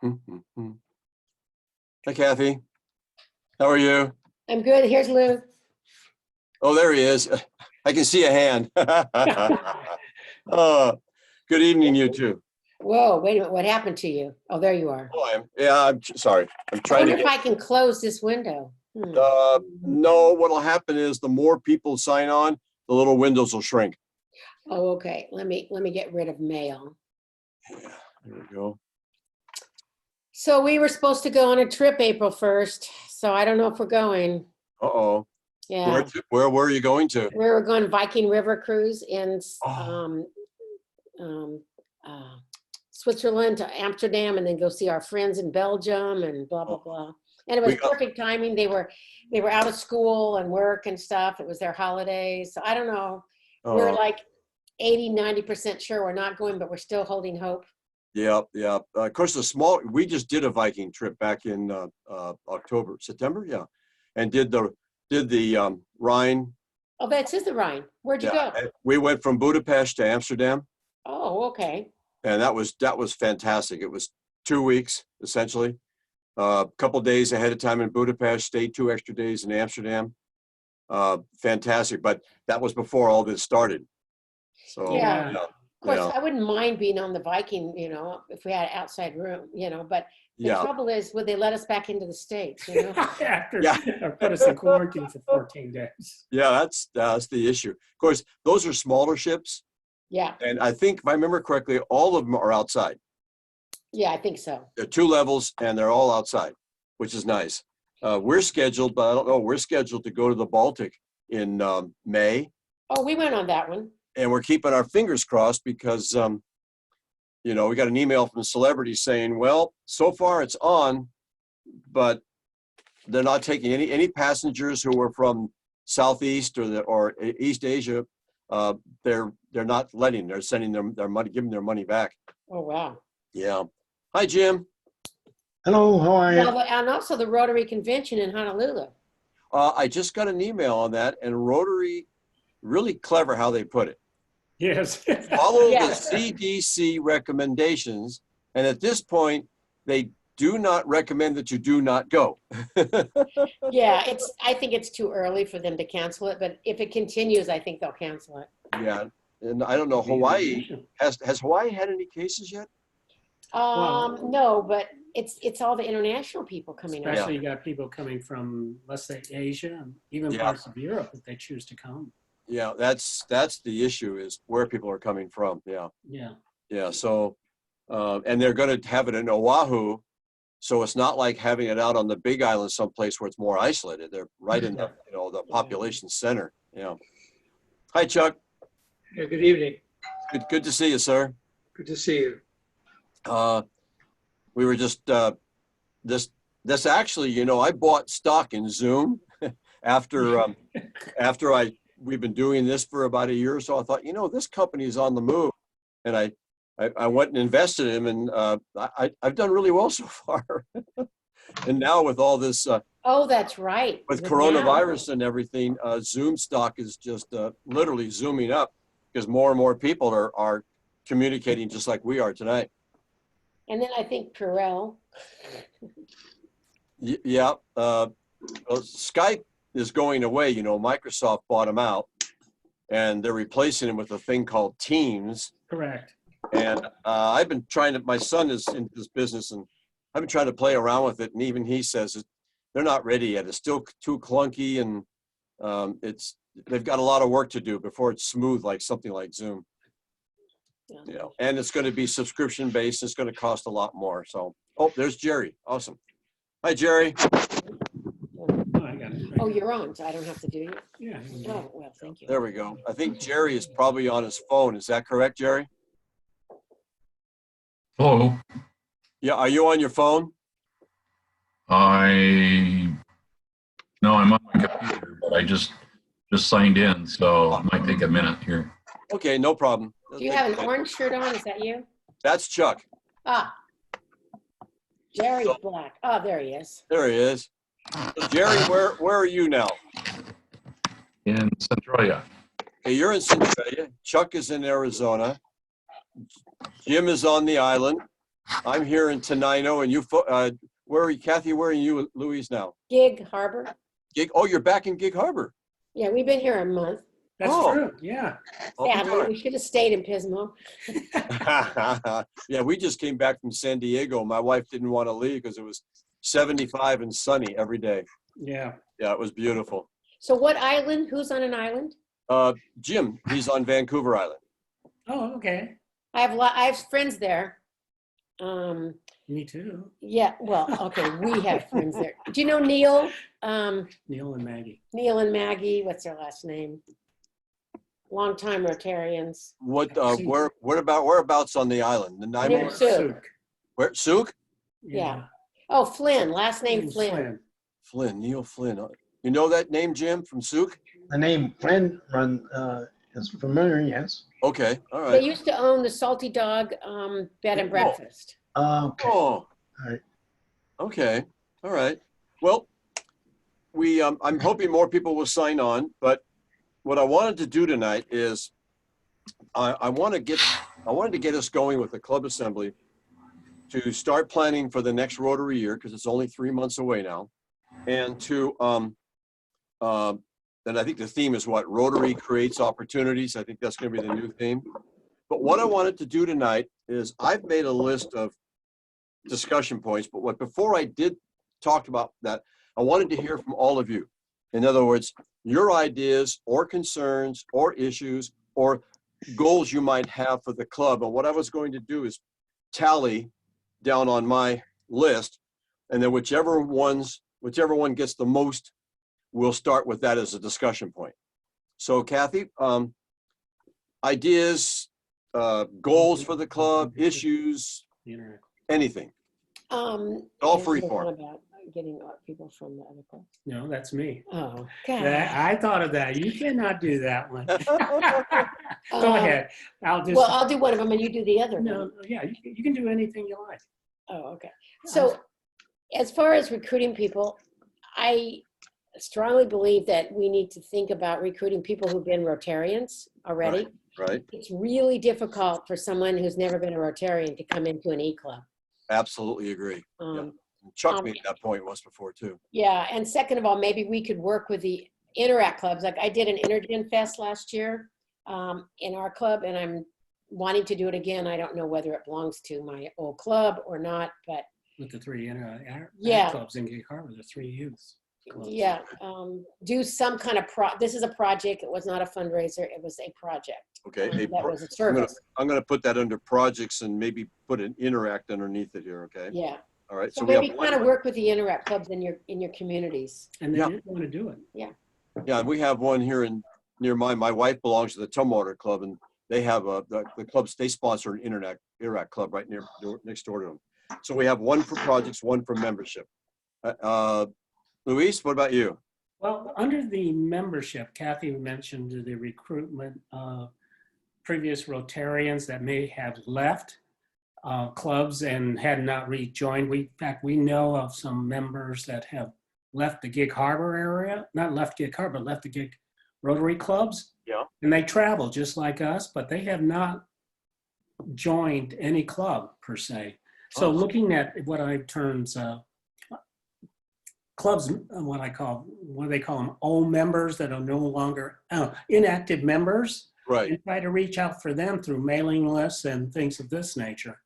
Hi, Kathy. How are you? I'm good. Here's Lou. Oh, there he is. I can see a hand. Oh, good evening, you two. Whoa, wait a minute. What happened to you? Oh, there you are. Oh, I'm sorry. I'm I trying wonder to if I can close this window. no, what'll happen is the more people sign on, the little windows will shrink. Oh, okay. Let me get rid of mail. Yeah, there we go. So we were supposed to go on a trip April 1st. So I don't know if we're going. Uh-oh. Yeah. Where were you going to? We were going Viking River cruise in Oh. Switzerland to Amsterdam, and then go see our friends in Belgium and blah, blah, blah. And it was We got- perfect timing. They were out of school and work and stuff. It was their holidays. So I don't know. We're like 80–90% sure we're not going, but we're still holding hope. Yeah. Of course, we just did a Viking trip back in September, yeah, and did the Rhine. Oh, that's the Rhine. Where'd you go? We went from Budapest to Amsterdam, Oh, okay. and that was fantastic. It was 2 weeks essentially, a couple days ahead of time in Budapest, stayed 2 extra days in Amsterdam. Fantastic, but that was before all this started. So Yeah. yeah. Of course, I wouldn't mind being on the Viking, if we had an outside room, but the trouble is, would they let us back into the States, Or put us in quarantine for 14 days. Yeah, that's the issue. Of course, those are smaller ships. Yeah. And I think, if I remember correctly, all of them are outside. Yeah, I think so. They're 2 levels and they're all outside, which is nice. We're scheduled, but I don't know, we're scheduled to go to the Baltic in May. Oh, we went on that one. And we're keeping our fingers crossed because, we got an email from a celebrity saying, well, so far it's on, but they're not taking any passengers who are from Southeast or East Asia. They're not letting. They're sending their money, giving their money back. Oh, wow. Yeah. Hi, Jim. Hello, how are you? And also the Rotary Convention in Honolulu. I just got an email on that, and Rotary, really clever how they put it. Yes. Follow the CDC recommendations, and at this point, they do not recommend that you do not go. Yeah, I think it's too early for them to cancel it, but if it continues, I think they'll cancel it. Yeah, and I don't know, Hawaii, has Hawaii had any cases yet? No, but it's all the international people coming out. Especially you got people coming from, let's say, Asia, and even parts of Europe if they choose to come. Yeah, that's the issue, is where people are coming from. Yeah. So, and they're going to have it in Oahu, so it's not like having it out on the Big Island, someplace where it's more isolated. They're right in the the population center. Yeah. Hi, Chuck. Yeah, good evening. Good to see you, sir. Good to see you. We were just this actually, I bought stock in Zoom after we've been doing this for about a year or so. I thought, this company is on the move, and I went and invested in them, and I've done really well so far. And now with all this, oh, that's right, with coronavirus and everything, Zoom stock is just literally zooming up because more and more people are communicating just like we are tonight. And then I think Purell. Yeah, Skype is going away. Microsoft bought them out, and they're replacing them with a thing called Teams. Correct. And I've been my son is in this business, and I've been trying to play around with it, and even he says they're not ready yet. It's still too clunky, and they've got a lot of work to do before it's smooth like something like Zoom. And it's going to be subscription based. It's going to cost a lot more. So, there's Jerry. Awesome. Hi, Jerry. I got it. Oh, you're on, so I don't have to do it. Yeah. Oh, well, thank you. There we go. I think Jerry is probably on his phone. Is that correct, Jerry? Hello. Yeah. Are you on your phone? No, I'm on my computer, but I just signed in, so it might take a minute here. Okay, no problem. Do you have an orange shirt on? Is that you? That's Chuck. Ah, Jerry's black. Oh, there he is. There he is. So Jerry, where are you now? In Centralia. Okay, you're in Centralia. Chuck is in Arizona. Jim is on the island. I'm here in Tenino, and where are you, Kathy? Where are you, Louise, now? Gig Harbor. Oh, you're back in Gig Harbor. Yeah, we've been here a month. That's Oh. true. Yeah. I'll be Sadly, darned. we should have stayed in Pismo. Yeah, we just came back from San Diego. My wife didn't want to leave because it was 75 and sunny every day. Yeah. Yeah, it was beautiful. So what island? Who's on an island? Jim, he's on Vancouver Island. Oh, okay. I have friends there. Me too. Yeah, well, okay, we have friends there. Do you know Neil? Neil and Maggie. Neil and Maggie, what's their last name? Longtime Rotarians. Whereabouts on the island? The Near nine. Souk. Where? Souk? Yeah. Oh, Flynn, last name Flynn. Flynn, Neil Flynn. You know that name, Jim, from Souk? The name Flynn is familiar, yes. Okay, all They right. used to own the Salty Dog Bed and Breakfast. Okay. Oh, All right. okay, all right. Well, I'm hoping more people will sign on, but what I wanted to do tonight is I wanted to get us going with the club assembly to start planning for the next Rotary year, because it's only 3 months away now. And to, and I think the theme is what? Rotary creates opportunities. I think that's going to be the new theme. But what I wanted to do tonight is I've made a list of discussion points, but before I did talk about that, I wanted to hear from all of you. In other words, your ideas or concerns or issues or goals you might have for the club. And what I was going to do is tally down on my list, and then whichever one gets the most, we'll start with that as a discussion point. So Kathy, ideas, goals for the club, issues, anything. All free form. About getting people from the other club. No, that's me. Oh, God. I thought of that. You cannot do that one. Go ahead. Well, I'll do one of them and you do the other one. No, yeah, you can do anything you like. Oh, okay. So as far as recruiting people, I strongly believe that we need to think about recruiting people who've been Rotarians already. Right. It's really difficult for someone who's never been a Rotarian to come into an E-club. Absolutely agree. Yeah. Chuck made that point once before too. Yeah, and second of all, maybe we could work with the Interact clubs. Like I did an Intergen Fest last year in our club, and I'm wanting to do it again. I don't know whether it belongs to my old club or not, but With the three Yeah. clubs in Gig Harbor, the three youths clubs. yeah, do some kind of this is a project. It was not a fundraiser. It was a project. Okay. That was a service. I'm going to put that under projects and maybe put an Interact underneath it here. Okay. Yeah. All right. So So we have maybe kind of work with the Interact clubs in your communities. And they Yeah. didn't want to do it. Yeah, and we have one here near mine. My wife belongs to the Tumwater Club, and they have the clubs. They sponsor an Interact club right next door to them. So we have one for projects, one for membership. Luis, what about you? Well, under the membership, Kathy mentioned the recruitment of previous Rotarians that may have left clubs and had not rejoined. In fact, we know of some members that have left the Gig Harbor area, not left Gig Harbor, but left the Gig Rotary clubs. Yeah. And they travel just like us, but they have not joined any club per se. So looking at what I terms clubs, what they call them, old members that are no longer inactive members, Right. and try to reach out for them through mailing lists and things of this nature.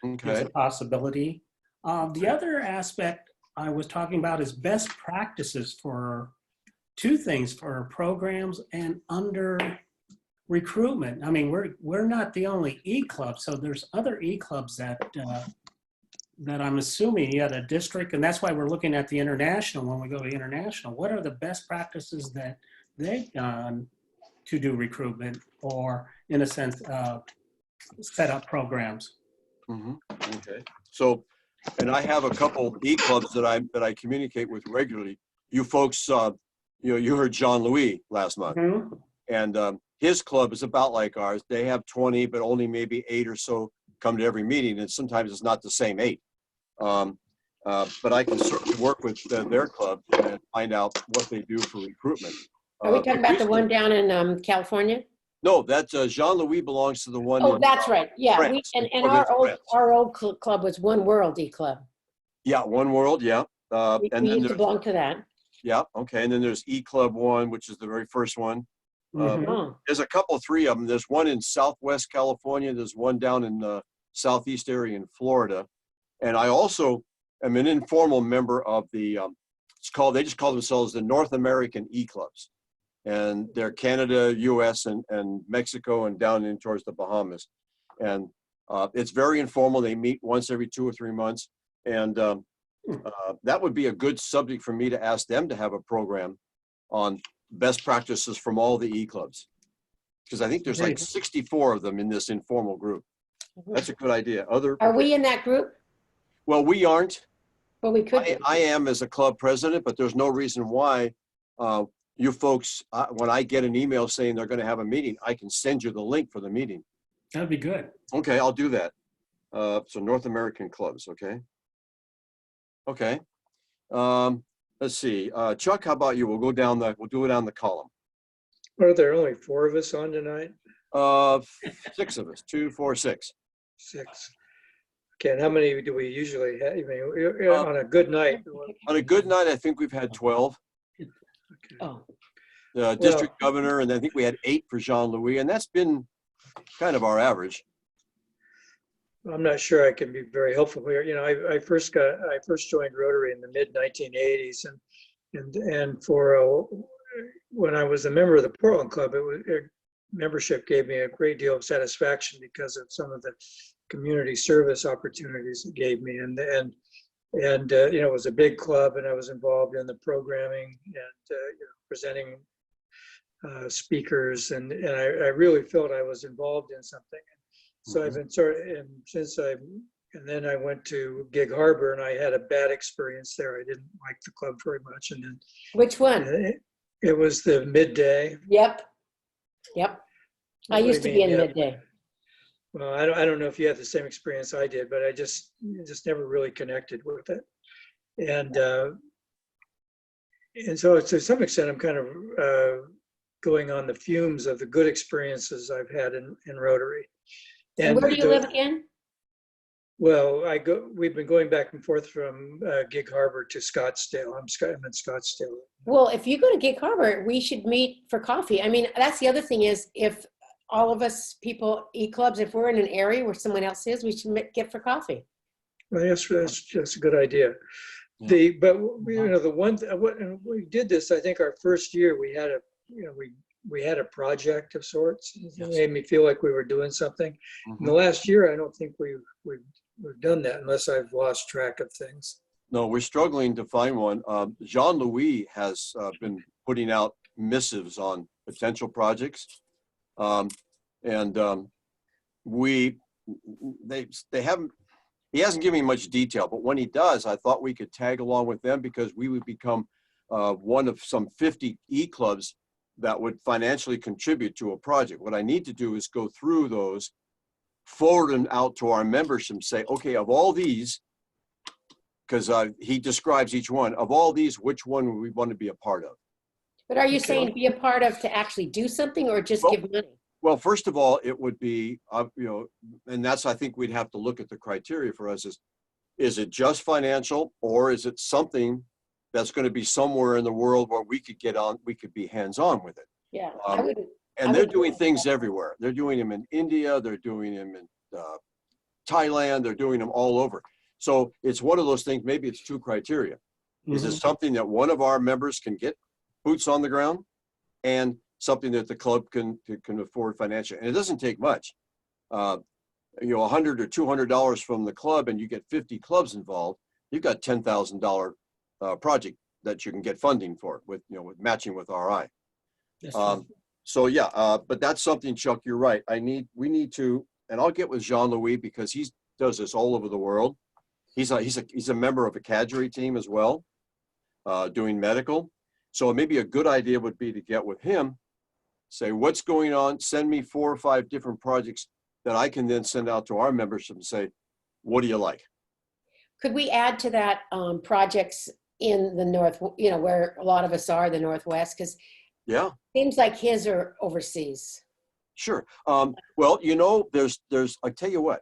It's Okay. a possibility. The other aspect I was talking about is best practices for two things, for programs and under recruitment. I mean, we're not the only E-club, so there's other E-clubs that I'm assuming the district, and that's why we're looking at the international when we go to international. What are the best practices that they've done to do recruitment, or in a sense, set up programs? Okay. So, and I have a couple E-clubs that I communicate with regularly. You folks, you heard John Louis last month, and his club is about like ours. They have 20, but only maybe 8 or so come to every meeting, and sometimes it's not the same 8. But I can certainly work with their club and find out what they do for recruitment. Are we talking about the one down in California? No, that Jean-Louis belongs to the one. Oh, in, that's right. Yeah, France, and in France. our old club was One World E Club. Yeah, One World, yeah. We And then used to there's, belong to that. yeah, okay. And then there's E Club 1, which is the very first one. Mhm. Oh, There's a couple, three of them. There's one in Southwest California. There's one down in the Southeast area in Florida. And I also am an informal member of the, they just call themselves the North American E-Clubs. And they're Canada, US, and Mexico, and down in towards the Bahamas. And it's very informal. They meet once every 2 or 3 months. And that would be a good subject for me to ask them to have a program on best practices from all the E-Clubs. Because I think there's like 64 of them in this informal group. That's a good idea. are we in that group? Well, we aren't. Well, we could be. I am as a club president, but there's no reason why you folks, when I get an email saying they're going to have a meeting, I can send you the link for the meeting. That'd be good. Okay, I'll do that. So North American clubs, okay? Okay. Let's see. Chuck, how about you? We'll do it down the column. Are there only 4 of us on tonight? 6 of us, 2, 4, 6. 6. Okay, and how many do we usually have? I mean, on a good night? On a good night, I think we've had 12. Okay. Oh, The district governor, and I think we had 8 for Jean-Louis, and that's been kind of our average. I'm not sure I can be very helpful here. You know, I first joined Rotary in the mid 1980s, and for when I was a member of the Portland Club, membership gave me a great deal of satisfaction because of some of the community service opportunities it gave me, and you know, it was a big club, and I was involved in the programming and you know, presenting speakers, and I really felt I was involved in something. So I've been and then I went to Gig Harbor, and I had a bad experience there. I didn't like the club very much, and then which one? it was the midday. Yep. I What do used to you be mean, in yeah? midday. Well, I don't know if you had the same experience I did, but I just never really connected with it. And so to some extent, I'm kind of going on the fumes of the good experiences I've had in Rotary. And where do you live again? Well, we've been going back and forth from Gig Harbor to Scottsdale. I'm in Scottsdale. Well, if you go to Gig Harbor, we should meet for coffee. I mean, that's the other thing is if all of us people, E-Clubs, if we're in an area where someone else is, we should get for coffee. Well, yes, that's a good idea. Yeah. But you know, we did this, I think our first year we had we had a project of sorts. It Yes. made me feel like we were doing something. In the last year, I don't think we've done that unless I've lost track of things. No, we're struggling to find one. Jean-Louis has been putting out missives on potential projects. He hasn't given me much detail, but when he does, I thought we could tag along with them because we would become one of some 50 E-Clubs that would financially contribute to a project. What I need to do is go through those, forward them out to our membership and say, okay, of all these, because he describes each one, of all these, which one would we want to be a part of? But are you saying be a part of to actually do something or just give money? Well, first of all, it would be, you know, and that's, I think we'd have to look at the criteria for us is it just financial, or is it something that's going to be somewhere in the world where we could be hands-on with it? Yeah, And they're doing things everywhere. They're doing them in India, they're doing them in Thailand, they're doing them all over. So it's one of those things, maybe it's 2 criteria. Is it something that one of our members can get boots on the ground, and something that the club can afford financially? And it doesn't take much. You know, $100 or $200 from the club, and you get 50 clubs involved, you've got $10,000 project that you can get funding for with matching with RI. So yeah, but that's something, Chuck, you're right. We need to, and I'll get with Jean-Louis because he does this all over the world. He's a member of a cadre team as well, doing medical. So maybe a good idea would be to get with him, say what's going on, send me 4 or 5 different projects that I can then send out to our membership and say, what do you like? Could we add to that projects in the North, you know, where a lot of us are, the Northwest? Because Yeah. seems like his are overseas. Sure. Well, you know, I tell you what,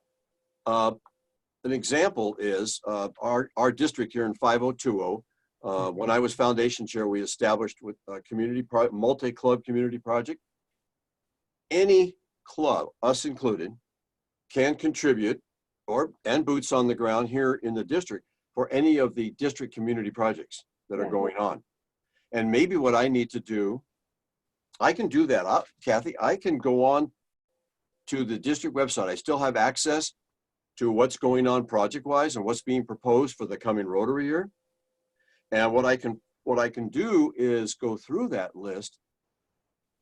an example is our district here in 5020. When I was foundation chair, we established with a multi-club community project. Any club, us included, can contribute and boots on the ground here in the district for any of the district community projects that are going on. And maybe what I need to do, I can do that. Kathy, I can go on to the district website. I still have access to what's going on project-wise and what's being proposed for the coming Rotary year. And what I can do is go through that list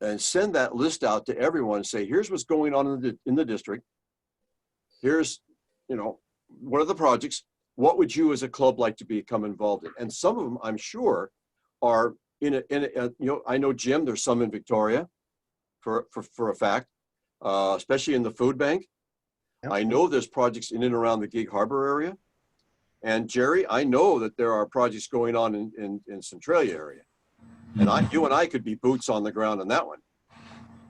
and send that list out to everyone and say, here's what's going on in the district. Here's, you know, what are the projects? What would you as a club like to become involved in? And some of them, I'm sure, are you know, I know, Jim, there's some in Victoria for a fact, especially in the food bank. Yep. I know there's projects in and around the Gig Harbor area. And Jerry, I know that there are projects going on in Centralia area. And you and I could be boots on the ground on that one.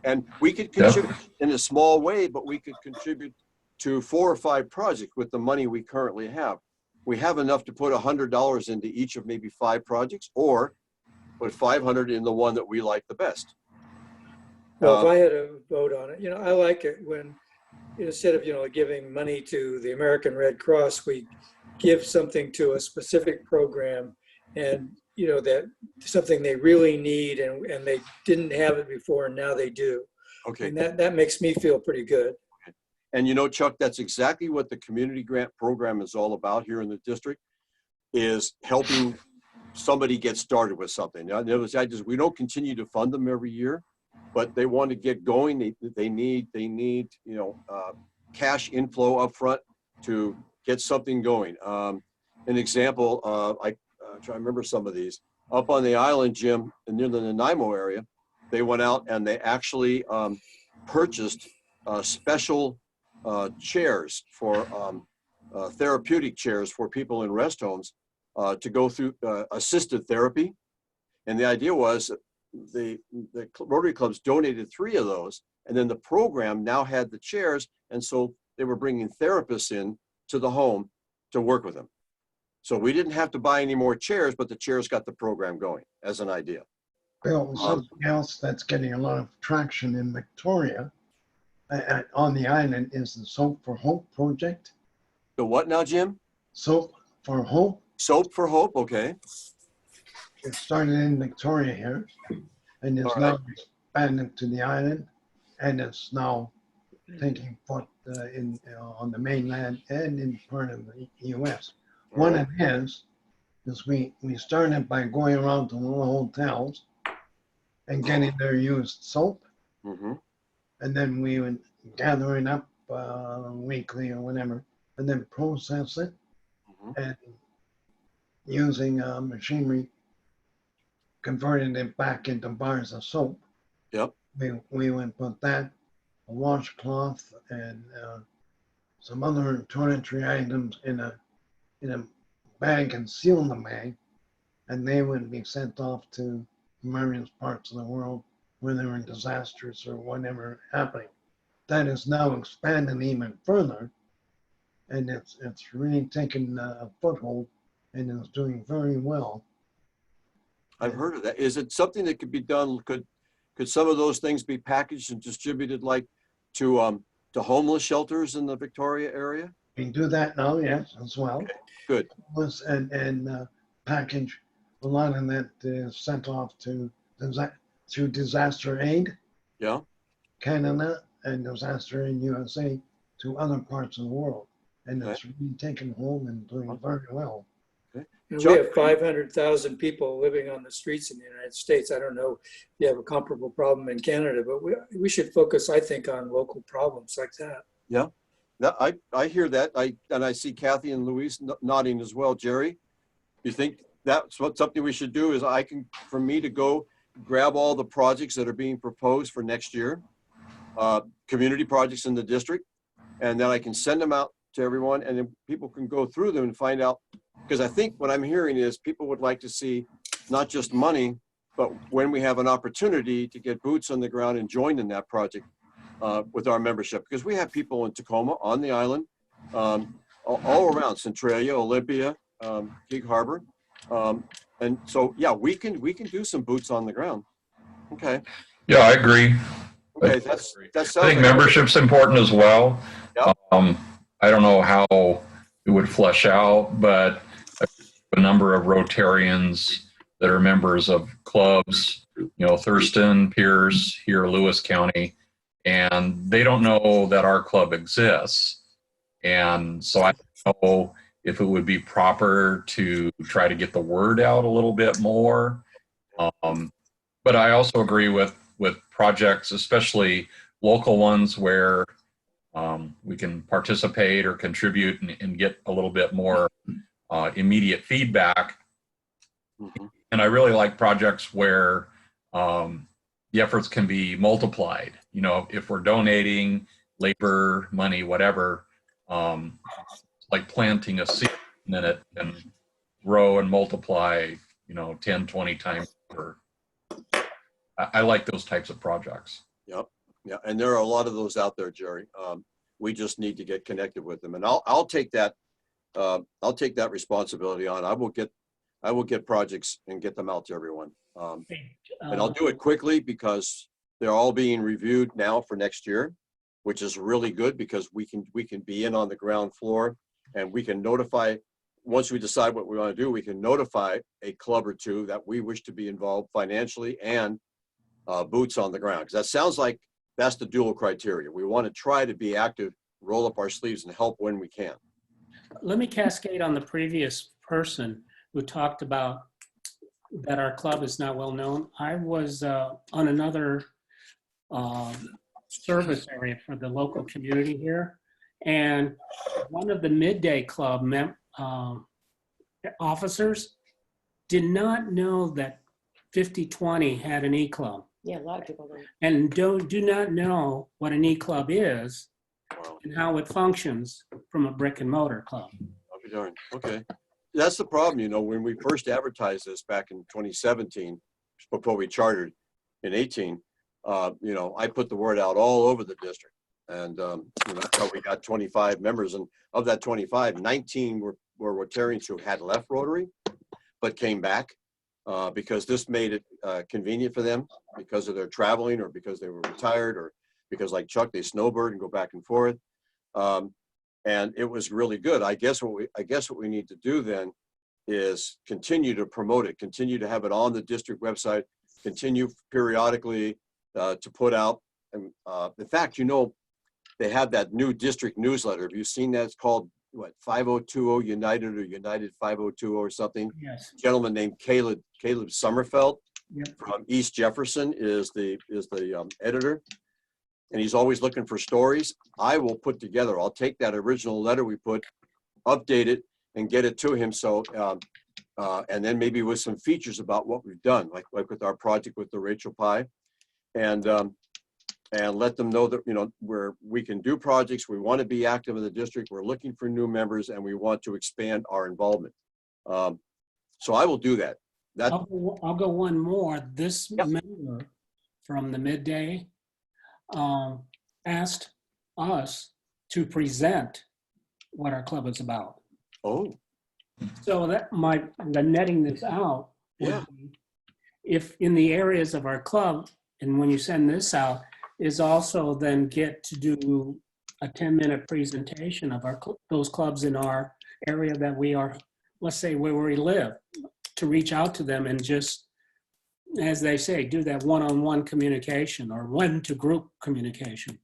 And we could contribute in a small way, but we could contribute to 4 or 5 projects with the money we currently have. We have enough to put $100 into each of maybe 5 projects, or put 500 in the one that we like the best. Well, if I had a vote on it, you know, I like it when instead of, you know, giving money to the American Red Cross, we give something to a specific program, and, you know, that something they really need, and they didn't have it before, and now they do. Okay. And that makes me feel pretty good. And you know, Chuck, that's exactly what the community grant program is all about here in the district, is helping somebody get started with something. Now, we don't continue to fund them every year, but they want to get going. They need you know, cash inflow up front to get something going. An example, I try to remember some of these. Up on the island, Jim, near the Nanaimo area, they went out and they actually purchased special chairs for therapeutic chairs for people in rest homes to go through assisted therapy. And the idea was the Rotary clubs donated 3 of those, and then the program now had the chairs, and so they were bringing therapists in to the home to work with them. So we didn't have to buy any more chairs, but the chairs got the program going as an idea. Bill, something else that's getting a lot of traction in Victoria on the island is the Soap for Hope project. The what now, Jim? Soap for Hope. Soap for Hope, okay. It started in Victoria here, and it's now expanded to the island, and it's now taking foot on the mainland and in part of the U.S. One of his is we started by going around to little hotels and getting their used soap, and then we would gather it up weekly or whatever, and then process it, and using machinery, converting it back into bars of soap. Yep. We would put that, a washcloth, and some other toiletry items in a bag and seal the bag, and they would be sent off to various parts of the world where there were disasters or whatever happening. That is now expanded even further, and it's really taken a foothold and is doing very well. I've heard of that. Is it something that could be done? Could some of those things be packaged and distributed, like to homeless shelters in the Victoria area? We do that now, yes, as well. Okay, good. And package a lot of that is sent off to Disaster Aid, Yeah. Canada, and Disaster Aid USA to other parts of the world. And it's really taken hold and doing very well. And we have 500,000 people living on the streets in the United States. I don't know if you have a comparable problem in Canada, but we should focus, I think, on local problems like that. Yeah. I hear that. I see Kathy and Louise nodding as well. Jerry, you think that's something we should do? Is for me to go grab all the projects that are being proposed for next year, community projects in the district, and then I can send them out to everyone, and then people can go through them and find out. Because I think what I'm hearing is people would like to see not just money, but when we have an opportunity to get boots on the ground and join in that project, with our membership, because we have people in Tacoma, on the island, all around Centralia, Olympia, Gig Harbor. And so, yeah, we can do some boots on the ground. Okay. Yeah, I agree. Okay, that sounds I think like membership's important as well. Yep. I don't know how it would flesh out, but a number of Rotarians that are members of clubs, Thurston, Pierce, here, Lewis County, and they don't know that our club exists. And so I don't know if it would be proper to try to get the word out a little bit more. But I also agree with projects, especially local ones where we can participate or contribute and get a little bit more immediate feedback. Mm-hmm. And I really like projects where the efforts can be multiplied. If we're donating labor, money, whatever, like planting a seed, and then it can grow and multiply, 10, 20 times over. I like those types of projects. Yep. Yeah. And there are a lot of those out there, Jerry. We just need to get connected with them. And I'll take that responsibility on. I will get projects and get them out to everyone. And I'll do it quickly because they're all being reviewed now for next year, which is really good because we can be in on the ground floor and we can notify, once we decide what we want to do, we can notify a club or two that we wish to be involved financially and boots on the ground. Because that sounds like that's the dual criteria. We want to try to be active, roll up our sleeves and help when we can. Let me cascade on the previous person who talked about that our club is not well known. I was on another service area for the local community here, and one of the midday club officers did not know that 5020 had an e-club. Yeah, a lot of people don't. And do not know what an e-club is and how it functions from a brick and mortar club. I'll be darned. Okay. That's the problem, when we first advertised this back in 2017, before we chartered in 18, I put the word out all over the district. And, that's how we got 25 members. And of that 25, 19 were Rotarians who had left Rotary, but came back because this made it convenient for them because of their traveling or because they were retired or because like Chuck, they snowbird and go back and forth. And it was really good. I guess what we need to do then is continue to promote it, continue to have it on the district website, continue periodically to put out. And in fact, they have that new district newsletter. Have you seen that? It's called what, 5020 United or United 5020 or something? Yes. A gentleman named Caleb Sommerfeld Yep. from East Jefferson is the editor. And he's always looking for stories. I will put together, I'll take that original letter we put, update it and get it to him. So, and then maybe with some features about what we've done, like with our project with the Rachel Pie, and let them know that, we can do projects. We want to be active in the district. We're looking for new members and we want to expand our involvement. So I will do that. I'll go one more. This Yep. member from the midday asked us to present what our club is about. Oh, So the netting this out would Yeah. be, if in the areas of our club, and when you send this out, is also then get to do a 10-minute presentation of those clubs in our area that we are, let's say where we live, to reach out to them and just, as they say, do that one-on-one communication or one-to-group communication.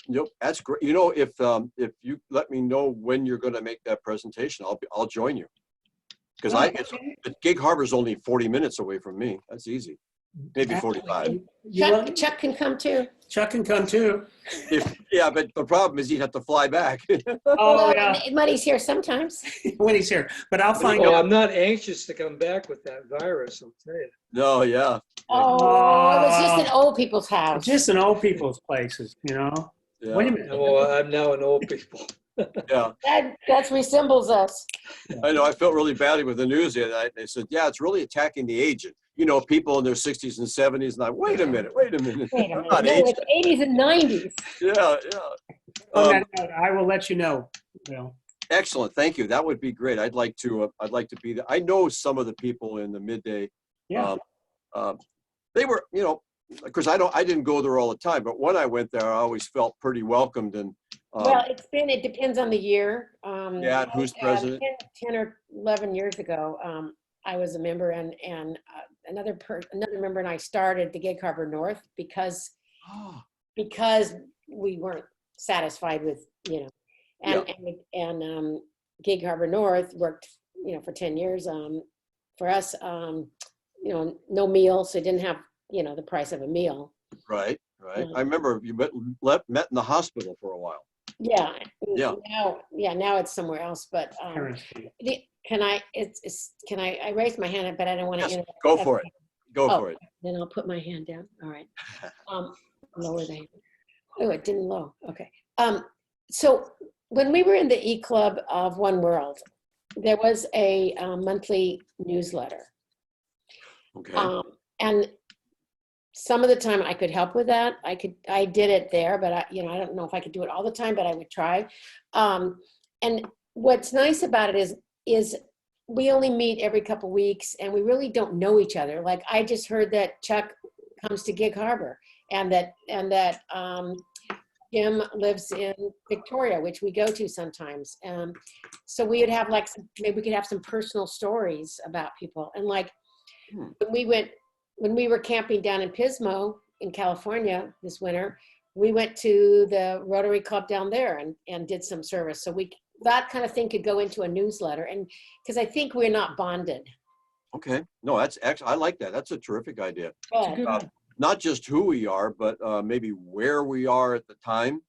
yep, that's great. If you let me know when you're going to make that presentation, I'll join you. Because Gig Harbor is only 40 minutes away from me. That's easy. Maybe 45. Chuck can come too. Chuck can come too. Yeah, but the problem is he'd have to fly back. Oh, yeah, Money's here sometimes. when he's here. But I'll find Well, out. I'm not anxious to come back with that virus, I'll tell you. No, yeah. Oh, it was just an old people's house. Just in old people's places, Yeah. Wait a minute. Well, I'm now an old people. Yeah. That resembles us. I know. I felt really badly with the news the other night. They said, yeah, it's really attacking the aged. you know, people in their 60s and 70s, and wait a minute. Wait a I'm minute. not No, aged. it's 80s and 90s. Yeah, yeah. On that note, I will let you know, Bill. Excellent. Thank you. That would be great. I'd like to be there. I know some of the people in the midday. Yeah. They were, you know, of course, I didn't go there all the time, but when I went there, I always felt pretty welcomed. And Well, it depends on the year. yeah, and who's president? 10 or 11 years ago, I was a member, and another member and I started the Gig Harbor North because we weren't satisfied with, you know, and Gig Harbor North worked, you know, for 10 years. For us, you know, no meal, so it didn't have, you know, the price of a meal. Right. I remember you met in the hospital for a while. Yeah. Yeah. Now it's somewhere else, but can I raise my hand, but I don't want to Yes, interrupt. go for it. Go for it. Then I'll put my hand down. All right. Lower the hand. Oh, it didn't low. Okay. So when we were in the E-Club of One World, there was a monthly newsletter. Okay. And some of the time I could help with that. I did it there, but I don't know if I could do it all the time, but I would try. And what's nice about it is we only meet every couple weeks, and we really don't know each other. Like, I just heard that Chuck comes to Gig Harbor, and that Jim lives in Victoria, which we go to sometimes. So we would have maybe we could have some personal stories about people. And like when we were camping down in Pismo in California this winter, we went to the Rotary Club down there and did some service. So that kind of thing could go into a newsletter, and because I think we're not bonded. Okay. No, that's excellent. I like that. That's a terrific idea. Good. Not just who we are, but maybe where we are at the time.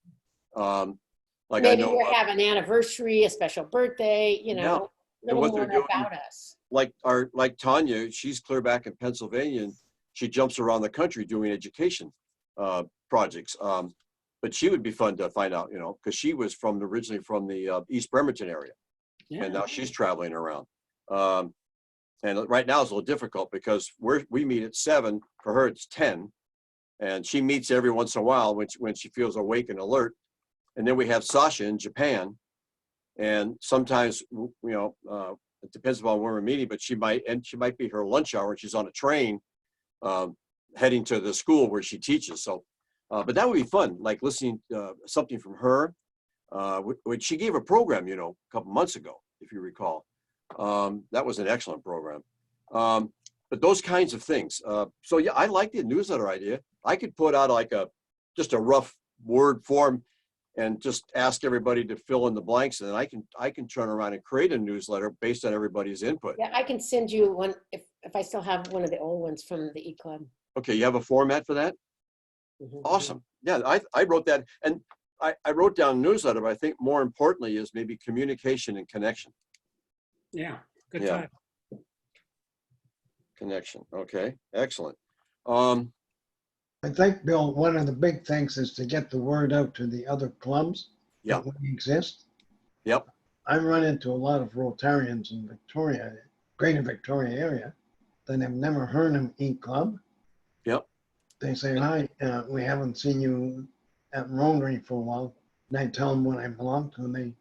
Like Maybe I know, we have an anniversary, a special birthday, you know, and a what little they're more doing. about us. Like Tanya, she's clear back in Pennsylvania, and she jumps around the country doing education projects. But she would be fun to find out, you know, because she was originally from the East Bremerton area, and now she's traveling around. And right now it's a little difficult because we meet at 7. For her, it's 10, and she meets every once in a while when she feels awake and alert. And then we have Sasha in Japan, and sometimes, you know, it depends upon where we're meeting, but she might be her lunch hour, and she's on a train heading to the school where she teaches. So, but that would be fun, like listening something from her. Which she gave a program, you know, a couple months ago, if you recall. That was an excellent program. But those kinds of things. So yeah, I like the newsletter idea. I could put out just a rough word form and just ask everybody to fill in the blanks, and then I can turn around and create a newsletter based on everybody's input. Yeah, I can send you one if I still have one of the old ones from the E-Club. Okay, you have a format for that? Awesome. Yeah, I wrote that, and I wrote down newsletter, but I think more importantly is maybe communication and connection. Yeah, good Yeah. time. Connection. Okay, excellent. I think, Bill, one of the big things is to get the word out to the other clubs Yeah. that we exist. Yep. I run into a lot of Rotarians in Victoria, Greater Victoria area, that have never heard of E-Club. Yep. They say, hi, we haven't seen you at Rotary for a while. And I tell them what I belong to, and they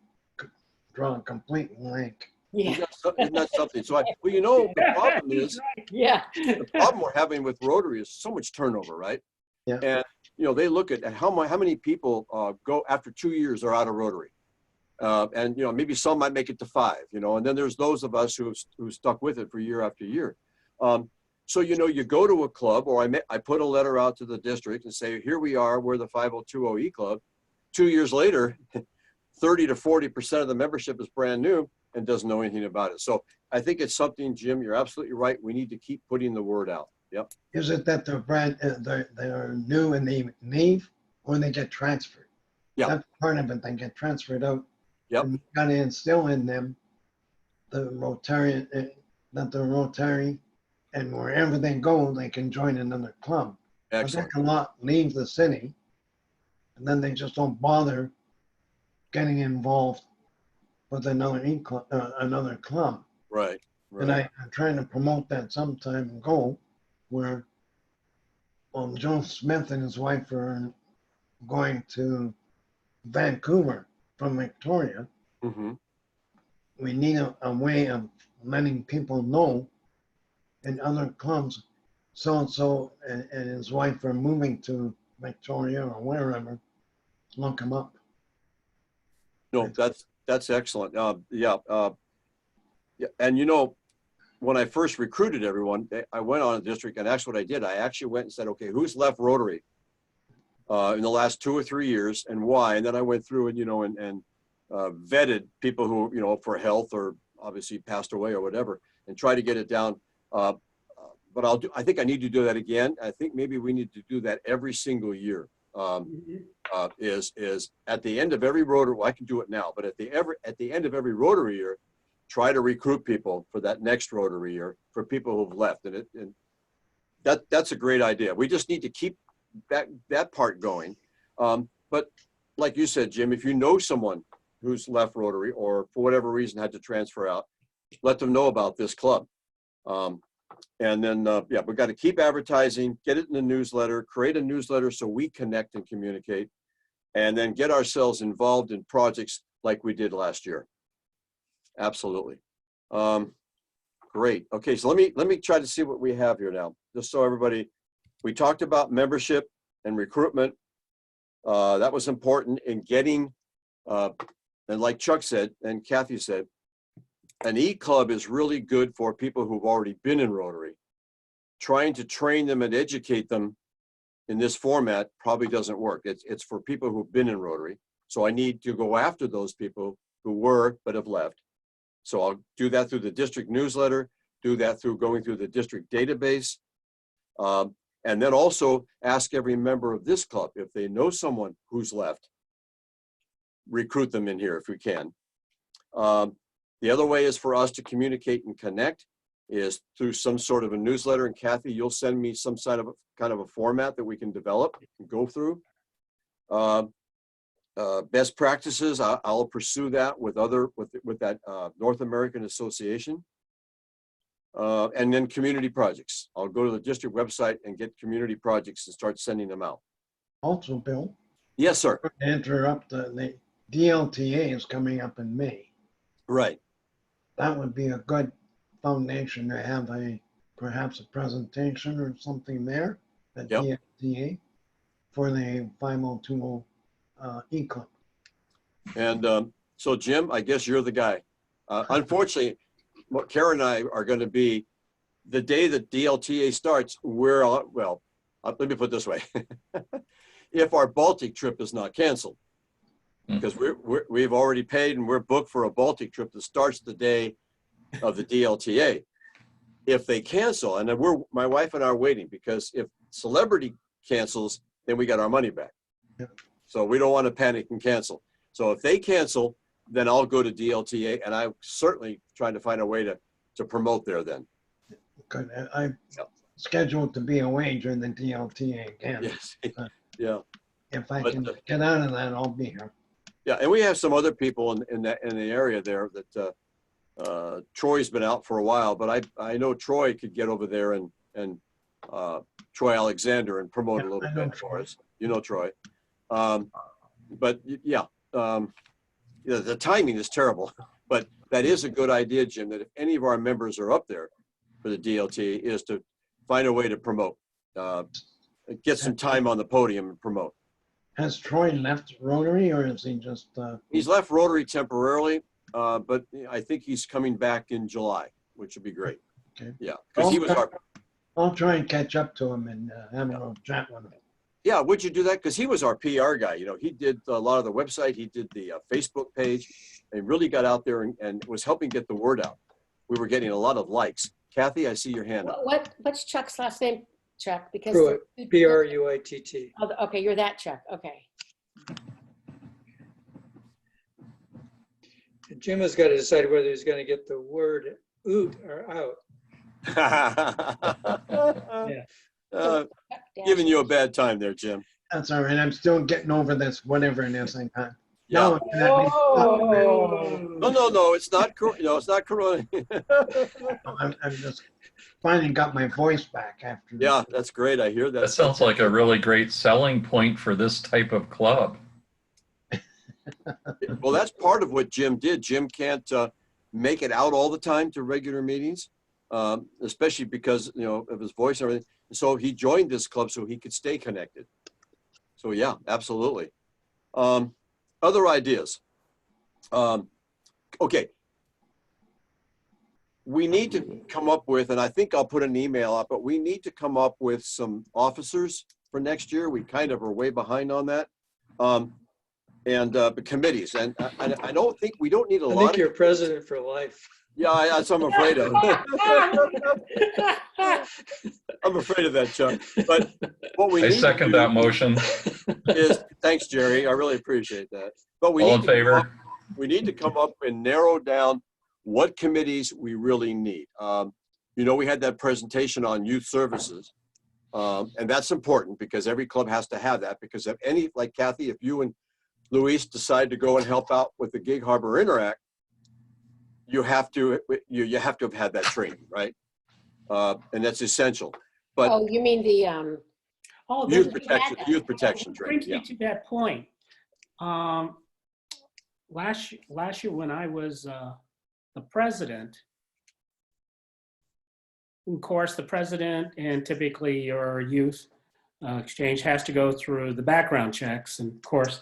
draw a complete blank. Yeah. Isn't that something? So well, you know, the problem is, Yeah. the problem we're having with Rotary is so much turnover, right? Yeah. And you know, they look at how many people go after 2 years are out of Rotary, and you know, maybe some might make it to 5. You know, and then there's those of us who stuck with it for year after year. So you know, you go to a club, or I put a letter out to the district and say, here we are, we're the 5020 E-Club. 2 years later, 30 to 40% of the membership is brand new and doesn't know anything about it. So I think it's something, Jim, you're absolutely right. We need to keep putting the word out. Yep. Is it that they're new and they leave, or they get transferred? Yeah. That's part of it. They get transferred out. Yep. And you got to instill in them the Rotarian, that they're Rotary, and wherever they go, they can join another club. Excellent. But they can leave the city, and then they just don't bother getting involved with another club. Right. And I'm trying to promote that some time ago, where Joe Smith and his wife are going to Vancouver from Victoria. Mm-hmm. We need a way of letting people know in other clubs, so-and-so and his wife are moving to Victoria or wherever, look them up. No, that's excellent. Yeah. Yeah. And you know, when I first recruited everyone, I went on a district, and actually what I did, I actually went and said, okay, who's left Rotary in the last 2 or 3 years and why? And then I went through and, you know, and vetted people who, you know, for health or obviously passed away or whatever, and try to get it down. But I think I need to do that again. I think maybe we need to do that every single year. Is at the end of every Rotary, well, I can do it now, but at the end of every Rotary year, try to recruit people for that next Rotary year for people who've left. And that's a great idea. We just need to keep that part going. But like you said, Jim, if you know someone who's left Rotary or for whatever reason had to transfer out, let them know about this club. And then, yeah, we've got to keep advertising, get it in the newsletter, create a newsletter so we connect and communicate, and then get ourselves involved in projects like we did last year. Absolutely. Great. Okay, so let me try to see what we have here now, just so everybody, we talked about membership and recruitment. That was important in getting, and like Chuck said, and Kathy said, an e-club is really good for people who've already been in Rotary. Trying to train them and educate them in this format probably doesn't work. It's for people who've been in Rotary. So I need to go after those people who were but have left. So I'll do that through the district newsletter, do that through going through the district database, and then also ask every member of this club, if they know someone who's left, recruit them in here if we can. The other way is for us to communicate and connect is through some sort of a newsletter. And Kathy, you'll send me some kind of a format that we can develop and go through. Best practices, I'll pursue that with that North American Association. And then community projects. I'll go to the district website and get community projects and start sending them out. Also, Bill. Yes, sir. To interrupt, the DLTA is coming up in May. Right. That would be a good foundation to have perhaps a presentation or something there at Yep. DLTA for the 5020 e-club. And so Jim, I guess you're the guy. Unfortunately, what Karen and I are going to be the day that DLTA starts, well, let me put it this way. If our Baltic trip is not canceled, because we've already paid and we're booked for a Baltic trip that starts the day of the DLTA. If they cancel, and then my wife and I are waiting, because if Celebrity cancels, then we got our money back. Yep. So we don't want to panic and cancel. So if they cancel, then I'll go to DLTA, and I'm certainly trying to find a way to promote there then. Good. I'm scheduled to be away during the DLTA again. Yes. Yeah. If I can get out of that, I'll be here. Yeah, and we have some other people in the area there that Troy's been out for a while, but I know Troy could get over there and Troy Alexander and promote a little bit for us. You know Troy. But yeah, the timing is terrible. But that is a good idea, Jim, that if any of our members are up there for the DLT, is to find a way to promote. Get some time on the podium and promote. Has Troy left Rotary, or is he just? He's left Rotary temporarily, but I think he's coming back in July, which would be great. Okay. Yeah, because he was our. I'll try and catch up to him and have a little chat with him. Yeah, would you do that? Because he was our PR guy. You know, he did a lot of the website. He did the Facebook page, and really got out there and was helping get the word out. We were getting a lot of likes. Kathy, I see your hand up. What's Chuck's last name, Chuck? Because Pruitt, P-R-U-I-T-T. Oh, okay, you're that Chuck. Okay. And Jim has got to decide whether he's going to get the word oot or out. Giving you a bad time there, Jim. That's all right. I'm still getting over this, whatever it is I had. Yeah. Now I can at least talk a bit. No, it's not, it's not Corona. I'm just finally got my voice back after. Yeah, that's great. I hear that. That sounds like a really great selling point for this type of club. Well, that's part of what Jim did. Jim can't make it out all the time to regular meetings, especially because, of his voice and everything. So he joined this club so he could stay connected. So yeah, absolutely. Other ideas. Okay. We need to come up with, and I think I'll put an email up, but we need to come up with some officers for next year. We kind of are way behind on that. And the committees. And I don't think, we don't need a I lot think of. you're president for life. Yeah, that's what I'm afraid of. I'm afraid of that, Chuck. But what we I need to second do that motion. is, thanks, Jerry. I really appreciate that. But we All need in to come favor? up, we need to come up and narrow down what committees we really need. We had that presentation on youth services. And that's important because every club has to have that, because if any, like Kathy, if you and Luis decide to go and help out with the Gig Harbor Interact, you have to have had that training, right? And that's essential. But Oh, you mean the, Oh, youth that protection training. brings Yeah. me to that point. Last year when I was the president, of course, the president and typically your youth exchange has to go through the background checks and, of course,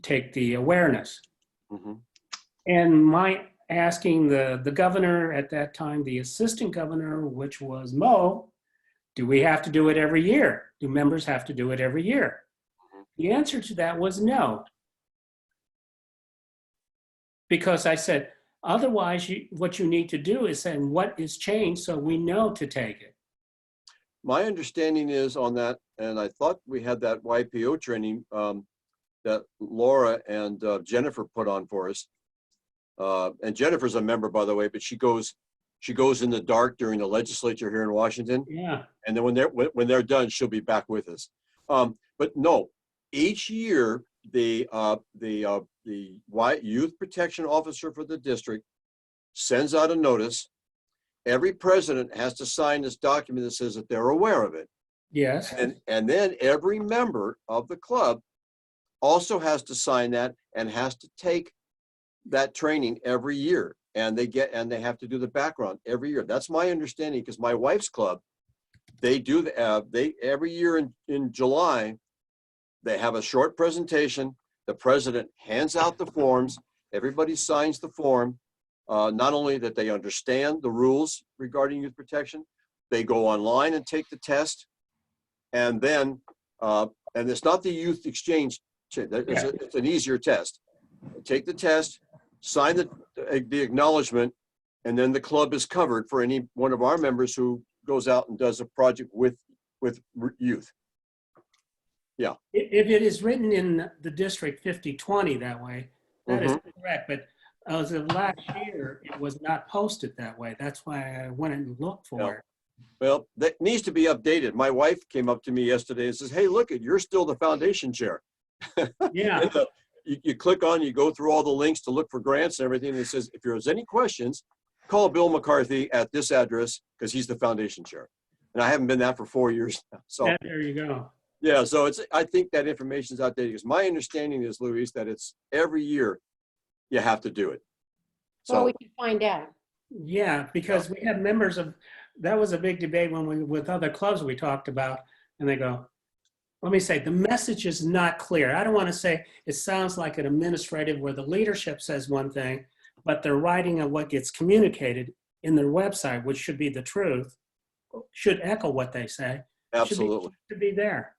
take the awareness. Mhm. And my asking the governor at that time, the assistant governor, which was Mo, do we have to do it every year? Do members have to do it every year? The answer to that was no. Because I said, otherwise, what you need to do is say what is changed so we know to take it. My understanding is on that, and I thought we had that YPO training that Laura and Jennifer put on for us. And Jennifer's a member, by the way, but she goes in the dark during the legislature here in Washington. Yeah. And then when they're done, she'll be back with us. But no, each year the youth protection officer for the district sends out a notice. Every president has to sign this document that says that they're aware of it. Yes. And then every member of the club also has to sign that and has to take that training every year. And they have to do the background every year. That's my understanding, because my wife's club, they do every year in July, they have a short presentation. The president hands out the forms. Everybody signs the form. Not only that they understand the rules regarding youth protection, they go online and take the test. And then, and it's not the youth exchange, it's an easier test. Take the test, sign the acknowledgement, and then the club is covered for any one of our members who goes out and does a project with youth. Yeah. If it is written in the District 5020 that way, that is correct. But as of last year, it was not posted that way. That's why I went and looked for it. Well, that needs to be updated. My wife came up to me yesterday and says, "Hey, look, you're still the foundation chair." Yeah. You click on, you go through all the links to look for grants and everything. And it says, if there's any questions, call Bill McCarthy at this address, because he's the foundation chair. And I haven't been that for 4 years now. So Yeah, there you go. yeah, so I think that information is outdated, because my understanding is, Luis, that it's every year you have to do it. well, So we can find out. Yeah, because we had members of, that was a big debate when with other clubs we talked about, and they go, let me say, the message is not clear. I don't want to say it sounds like an administrative where the leadership says one thing, but they're writing on what gets communicated in their website, which should be the truth, should echo what they say. absolutely. Should be there.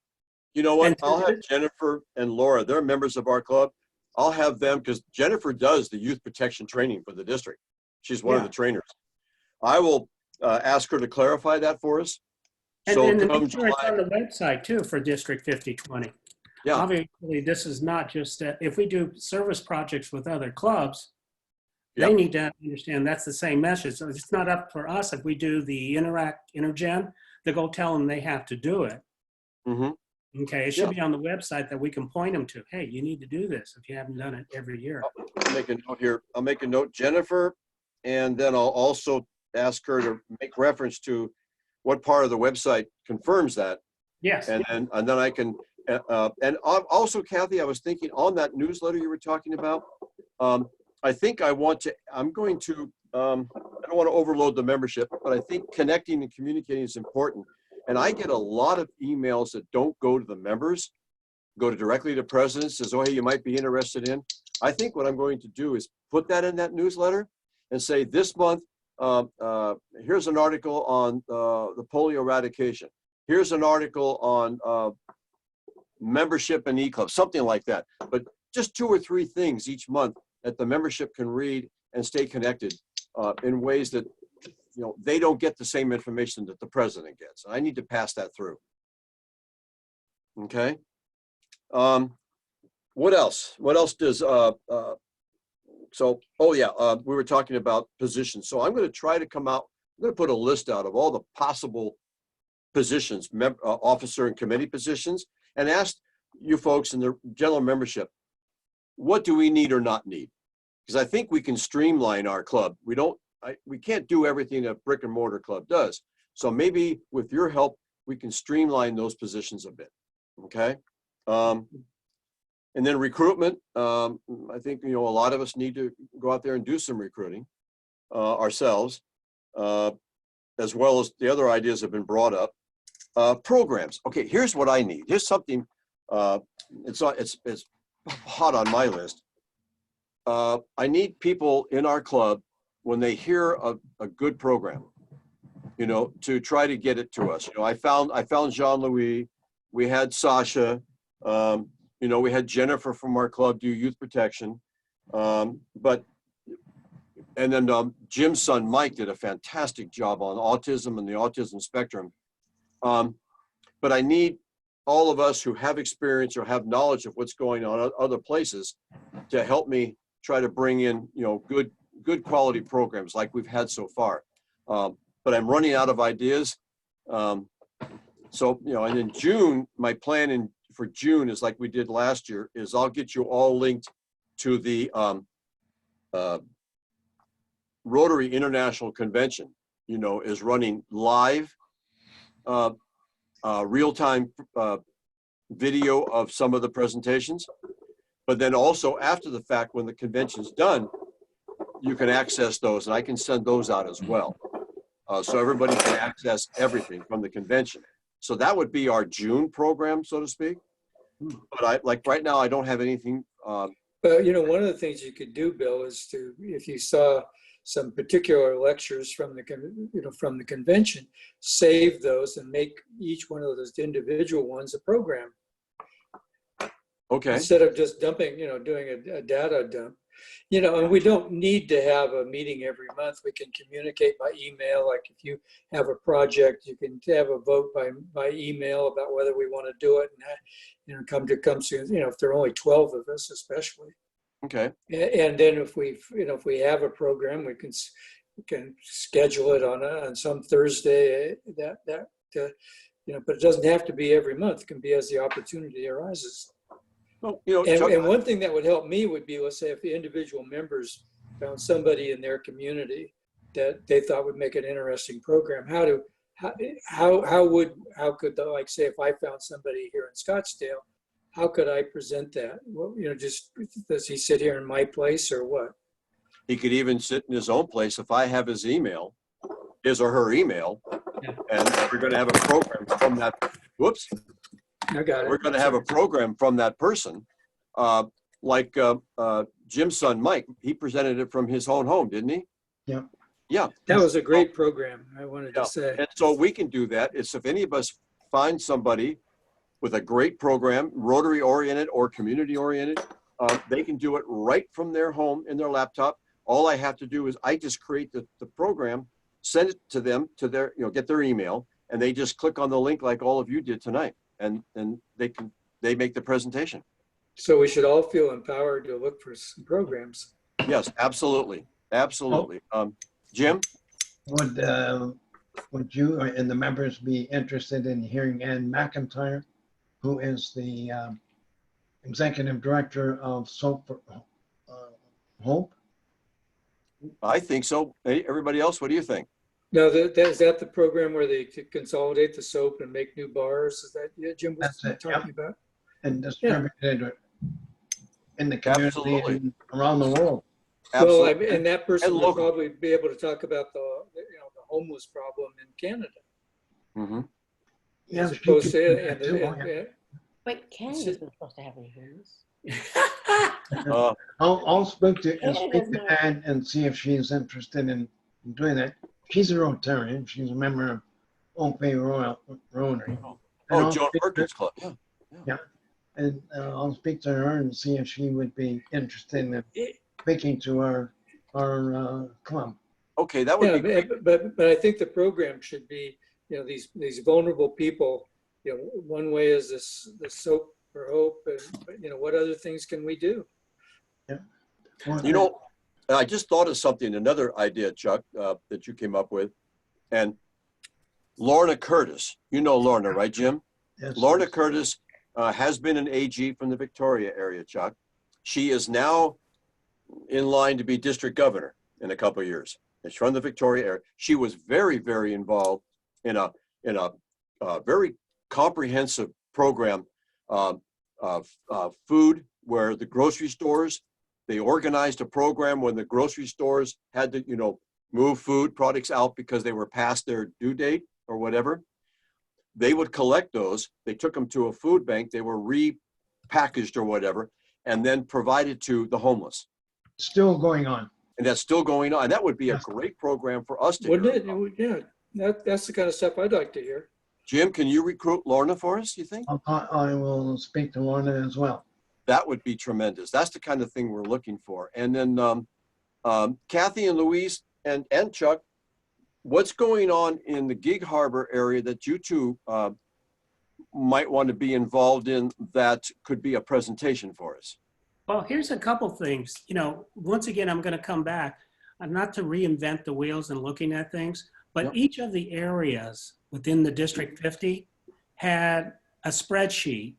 You know what? And I'll have Jennifer and Laura, they're members of our club. I'll have them, because Jennifer does the youth protection training for the district. She's one of the trainers. I will ask her to clarify that for us. And, So and come make sure it's July, on the website too for District 5020. yeah, Obviously, this is not just, if we do service projects with other clubs, Yeah. they need to understand that's the same message. So it's not up for us if we do the intergen to go tell them they have to do it. hmm Okay, it should Yeah. be on the website that we can point them to. Hey, you need to do this if you haven't done it every year. I'll make a note here. I'll make a note, Jennifer, and then I'll also ask her to make reference to what part of the website confirms that. Yes. And then I can, and also Kathy, I was thinking on that newsletter you were talking about, I think I'm going to, I don't want to overload the membership, but I think connecting and communicating is important. And I get a lot of emails that don't go to the members, go to directly to presidents, says, oh, hey, you might be interested in. I think what I'm going to do is put that in that newsletter and say this month, here's an article on the polio eradication. Here's an article on membership and e-club, something like that. But just 2 or 3 things each month that the membership can read and stay connected in ways that, they don't get the same information that the president gets. And I need to pass that through. Okay. What else? What else does, we were talking about positions. So I'm going to try to come out, I'm going to put a list out of all the possible positions, officer and committee positions, and ask you folks in the general membership, what do we need or not need? Because I think we can streamline our club. We can't do everything a brick and mortar club does. So maybe with your help, we can streamline those positions a bit, okay? And then recruitment, I think, a lot of us need to go out there and do some recruiting ourselves, as well as the other ideas have been brought up. Programs. Okay, here's what I need. Here's something, it's hot on my list. I need people in our club, when they hear a good program, to try to get it to us. I found Jean-Louis, we had Sasha, we had Jennifer from our club do youth protection, and then Jim's son, Mike, did a fantastic job on autism and the autism spectrum. But I need all of us who have experience or have knowledge of what's going on at other places to help me try to bring in, good quality programs like we've had so far. But I'm running out of ideas. And in June, my plan for June is like we did last year, is I'll get you all linked to the Rotary International Convention, is running live, real-time video of some of the presentations. But then also after the fact, when the convention's done, you can access those, and I can send those out as well. So everybody can access everything from the convention. So that would be our June program, so to speak. But right now, I don't have anything. Well, one of the things you could do, Bill, is if you saw some particular lectures from the convention, save those and make each one of those individual ones a program. Okay. Instead of just dumping, doing a data dump. And we don't need to have a meeting every month. We can communicate by email. Like if you have a project, you can have a vote by email about whether we want to do it, and come soon. If there are only 12 of us, especially. Okay. And then if we have a program, we can schedule it on some Thursday. But it doesn't have to be every month. It can be as the opportunity arises. Well, and one thing that would help me would be, let's say, if the individual members found somebody in their community that they thought would make an interesting program, how could like say if I found somebody here in Scottsdale, how could I present that? Well, just does he sit here in my place or what? He could even sit in his own place if I have his email, his or her email, and we're going to have a program from that. Whoops. I got it. We're going to have a program from that person, like Jim's son, Mike. He presented it from his own home, didn't he? Yeah. Yeah. That was a great program, I wanted to say. And so we can do that. It's if any of us find somebody with a great program, Rotary oriented or community oriented, they can do it right from their home in their laptop. All I have to do is I just create the program, send it to them, to their, get their email, and they just click on the link like all of you did tonight. And they make the presentation. So we should all feel empowered to look for some programs. Yes, absolutely. Absolutely. Jim? Would you and the members be interested in hearing Ann McIntyre who is the executive director of Soap for Hope. I think so. Hey, everybody else, what do you think? Now, is that the program where they consolidate the soap and make new bars? Is that, yeah, Jim was That's it, talking about? And distributed it in the community Absolutely. and around the world. Well, Absolutely. and that person And would local. probably be able to talk about the, you know, the homeless problem in Canada. Mhm. Yeah, As she opposed could do to, that too, yeah. Wait, Canada's not supposed to have any homeless. Uh, I'll speak to Canada's not. Ann and see if she's interested in doing that. She's a Rotarian. She's a member of Oak Bay Rotary. And oh, I'll Joan speak to- Perkins Club. Yeah. And I'll speak to her and see if she would be interested in speaking to our club. Okay, that would yeah, be great. but I think the program should be, you know, these vulnerable people, you know, one way is the Soap for Hope, and, you know, what other things can we do? You know, I just thought of something, another idea, Chuck, that you came up with. And Lorna Curtis, you know Lorna, right, Jim? Yes, Lorna Curtis has been an AG from the Victoria area, Chuck. She is now in line to be district governor in a couple of years. It's from the Victoria area. She was very, very involved in a very comprehensive program of food, where the grocery stores, they organized a program when the grocery stores had to, you know, move food products out because they were past their due date or whatever. They would collect those. They took them to a food bank. They were repackaged or whatever, and then provided to the homeless. still going on. And that's still going on. That would be a Yes. great program for us to Wouldn't hear it? about. Yeah, that's the kind of stuff I'd like to hear. Jim, can you recruit Lorna for us, you think? I will speak to Lorna as well. That would be tremendous. That's the kind of thing we're looking for. And then Kathy and Louise and Chuck, what's going on in the Gig Harbor area that you two might want to be involved in that could be a presentation for us? Well, here's a couple things. You know, once again, I'm going to come back, not to reinvent the wheels and looking at things, but Yep. each of the areas within the District 50 had a spreadsheet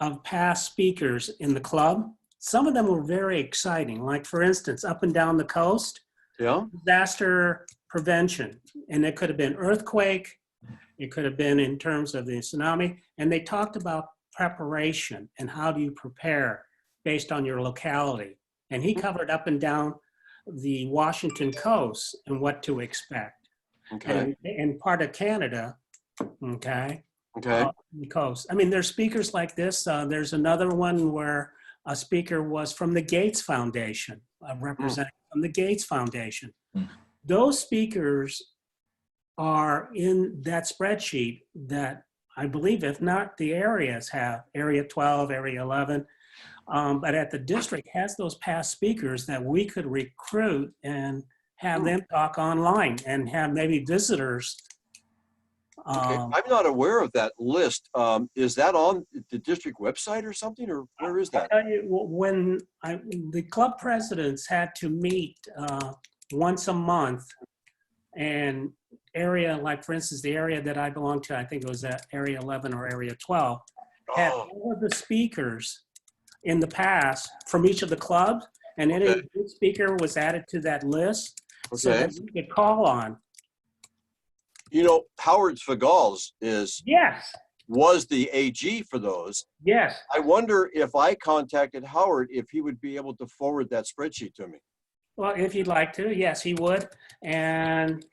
of past speakers in the club. Some of them were very exciting. Like, for instance, up and down the coast, Yeah? disaster prevention. And it could have been earthquake, it could have been in terms of the tsunami. And they talked about preparation and how do you prepare based on your locality. And he covered up and down the Washington coast and what to expect. Okay. And part of Canada, okay, Okay. the coast. I mean, there's speakers like this. There's another one where a speaker was from the Gates Foundation, a representative from the Gates Foundation. Mm. Those speakers are in that spreadsheet that I believe, if not the areas have, Area 12, Area 11, but at the district has those past speakers that we could recruit and have them talk online and have maybe visitors. Okay. I'm not aware of that list. Is that on the district website or something, or where is that? I tell you, when the club presidents had to meet once a month, and area, like for instance, the area that I belong to, I think it was Area 11 or Area 12, had Oh, all of the speakers in the past from each of the clubs, and any Okay. good speaker was added to that list so okay. that you could call on. You know, Howard Fagals Yes, was the AG for those. yes. I wonder if I contacted Howard, if he would be able to forward that spreadsheet to me. Well, if you'd like to, yes, he would. And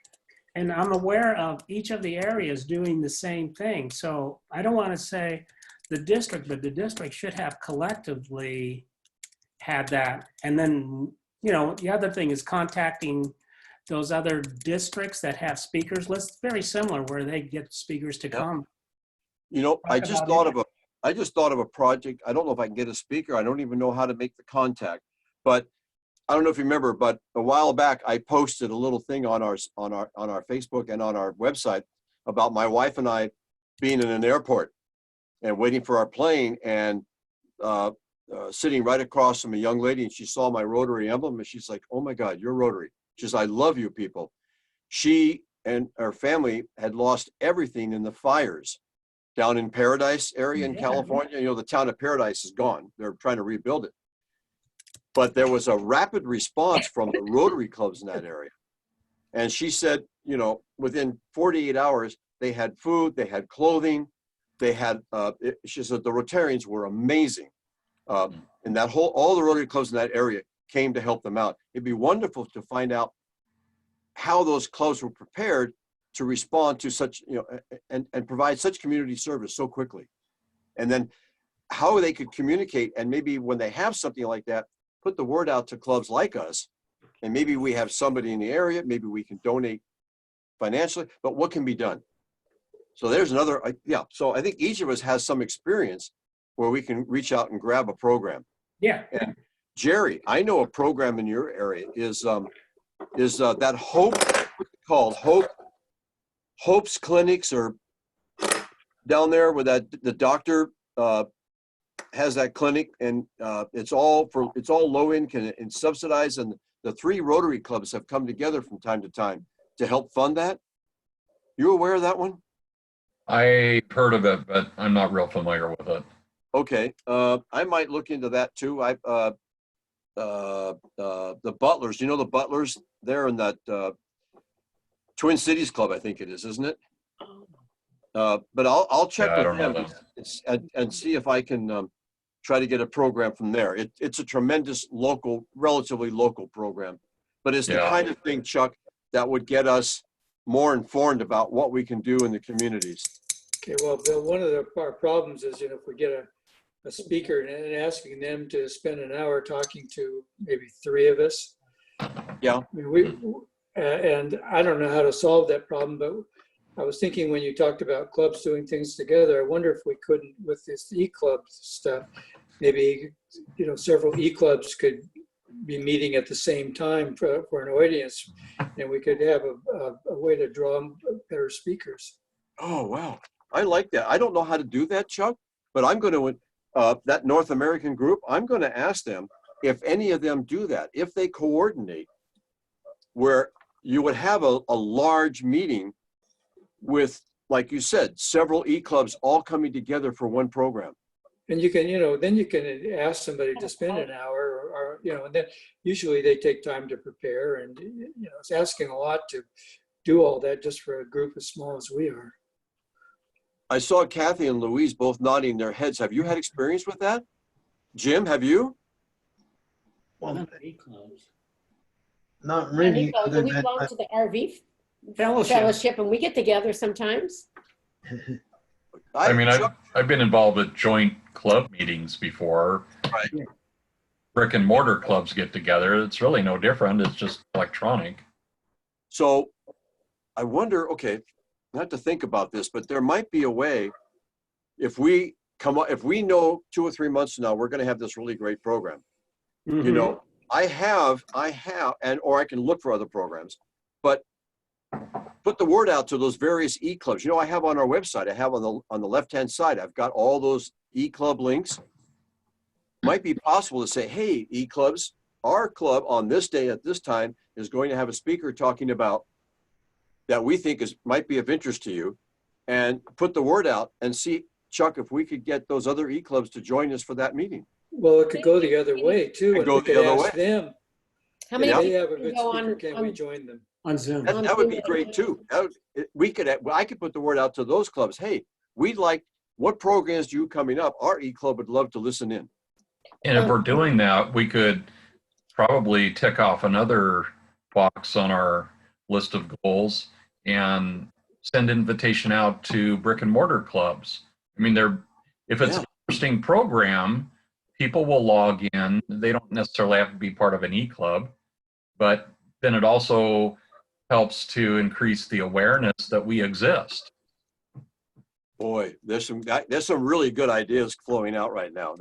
I'm aware of each of the areas doing the same thing. So I don't want to say the district, but the district should have collectively had that. And then, you know, the other thing is contacting those other districts that have speakers lists, very similar, where they get speakers to Yep. come. You know, I Talk just about thought of a project. I don't know if I can get a speaker. I don't even know how to make the contact. But I don't know if you remember, but a while back I posted a little thing on our Facebook and on our website about my wife and I being in an airport and waiting for our plane, and sitting right across from a young lady, and she saw my Rotary emblem, and she's like, "Oh my God, you're Rotary." She says, "I love you people." She and her family had lost everything in the fires down in Paradise area in Yeah. California. You know, the town of Paradise is gone. They're trying to rebuild it. But there was a rapid response from the Rotary clubs in that area. And she said, you know, within 48 hours, they had food, they had clothing, they had, she said the Rotarians were amazing. And that all the Rotary clubs in that area came to help them out. It'd be wonderful to find out how those clubs were prepared to respond to such, you know, and provide such community service so quickly. And then how they could communicate, and maybe when they have something like that, put the word out to clubs like us. And maybe we have somebody in the area, maybe we can donate financially, but what can be done? So there's another, yeah. So I think each of us has some experience where we can reach out and grab a program. Yeah. And Jerry, I know a program in your area is that Hope, what's it called? Hope's Clinics, or down there where the doctor has that clinic, and it's all low income and subsidized, and the 3 Rotary clubs have come together from time to time to help fund that. You aware of that one? I heard of it, but I'm not real familiar with it. Okay, I might look into that too. The Butlers, you know the Butlers, they're in that Twin Cities Club, I think it is, isn't it? But I'll check Yeah, I with don't know them and see if I can try to get a program from there. It's a tremendous local, relatively local program, but it's the Yeah. kind of thing, Chuck, that would get us more informed about what we can do in the communities. Okay, well, Bill, one of our problems is, you know, if we get a speaker and asking them to spend an hour talking to maybe 3 of us. Yeah. I mean, and I don't know how to solve that problem, but I was thinking when you talked about clubs doing things together, I wonder if we couldn't, with this e-club stuff, maybe, you know, several e-clubs could be meeting at the same time for an audience, and we could have a way to draw better speakers. Oh, wow. I like that. I don't know how to do that, Chuck, but I'm going to, that North American group, I'm going to ask them if any of them do that, if they coordinate, where you would have a large meeting with, like you said, several e-clubs all coming together for one program. And you can, you know, then you can ask somebody to spend an hour or, you know, and then usually they take time to prepare, and, you know, it's asking a lot to do all that just for a group as small as we are. I saw Kathy and Louise both nodding their heads. Have you had experience with that? Jim, have you? Well, E-clubs. not really. Nico, other do we than belong to the RV Fellowship. fellowship, and we get together sometimes? I mean, Chuck, I've been involved with joint club meetings before. Right. Brick and mortar clubs get together. It's really no different. It's just electronic. So I wonder, okay, I have to think about this, but there might be a way, if we know 2 or 3 months from now, we're going to have this really great program. You know, I have, or I can look for other programs, but put the word out to those various e-clubs. You know, I have on our website, I have on the left-hand side, I've got all those e-club links. Might be possible to say, hey, e-clubs, our club on this day at this time is going to have a speaker talking about that we think might be of interest to you, and put the word out and see, Chuck, if we could get those other e-clubs to join us for that meeting. Well, it could go the other way too. Could And go we could the other ask them, How if many they people have a can good go speaker, on, can we join them? On Zoom. That would be great too. I could put the word out to those clubs. Hey, what programs do you coming up? Our e-club would love to listen in. And if we're doing that, we could probably tick off another box on our list of goals and send invitation out to brick and mortar clubs. I mean, if it's an interesting program, people will log in. They don't necessarily have to be part of an e-club, but then it also helps to increase the awareness that we exist. Boy, there's some really good ideas flowing out right now.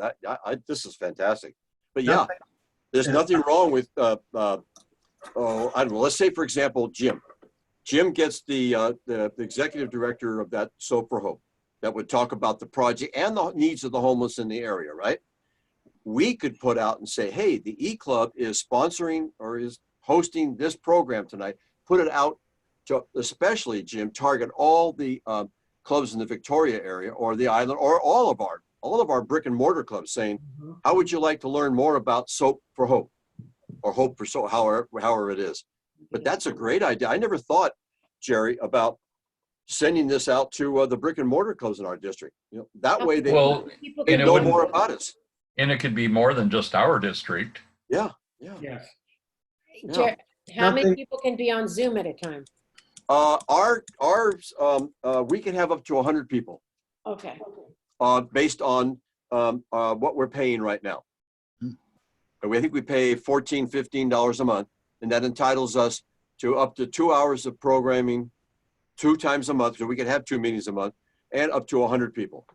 This is fantastic. But yeah, there's nothing wrong with I don't know. Let's say, for example, Jim. Jim gets the executive director of that Soap for Hope that would talk about the project and the needs of the homeless in the area, right? We could put out and say, hey, the e-club is sponsoring or is hosting this program tonight. Put it out to, especially, Jim, target all the clubs in the Victoria area or the island, or all of our brick and mortar clubs, saying, how would you like to learn more about Soap for Hope, or Hope for Soap, however it is. But that's a great idea. I never thought, Jerry, about sending this out to the brick and mortar clubs in our district. You know, that way they People they can and it know wouldn't- more about us. And it could be more than just our district. Yeah. Yes. How many Nothing- people can be on Zoom at a time? We can have up to 100 people, Okay. based on what we're paying right now. I think we pay $14, $15 a month, and that entitles us to up to 2 hours of programming 2 times a month, so we can have 2 meetings a month, and up to 100 people.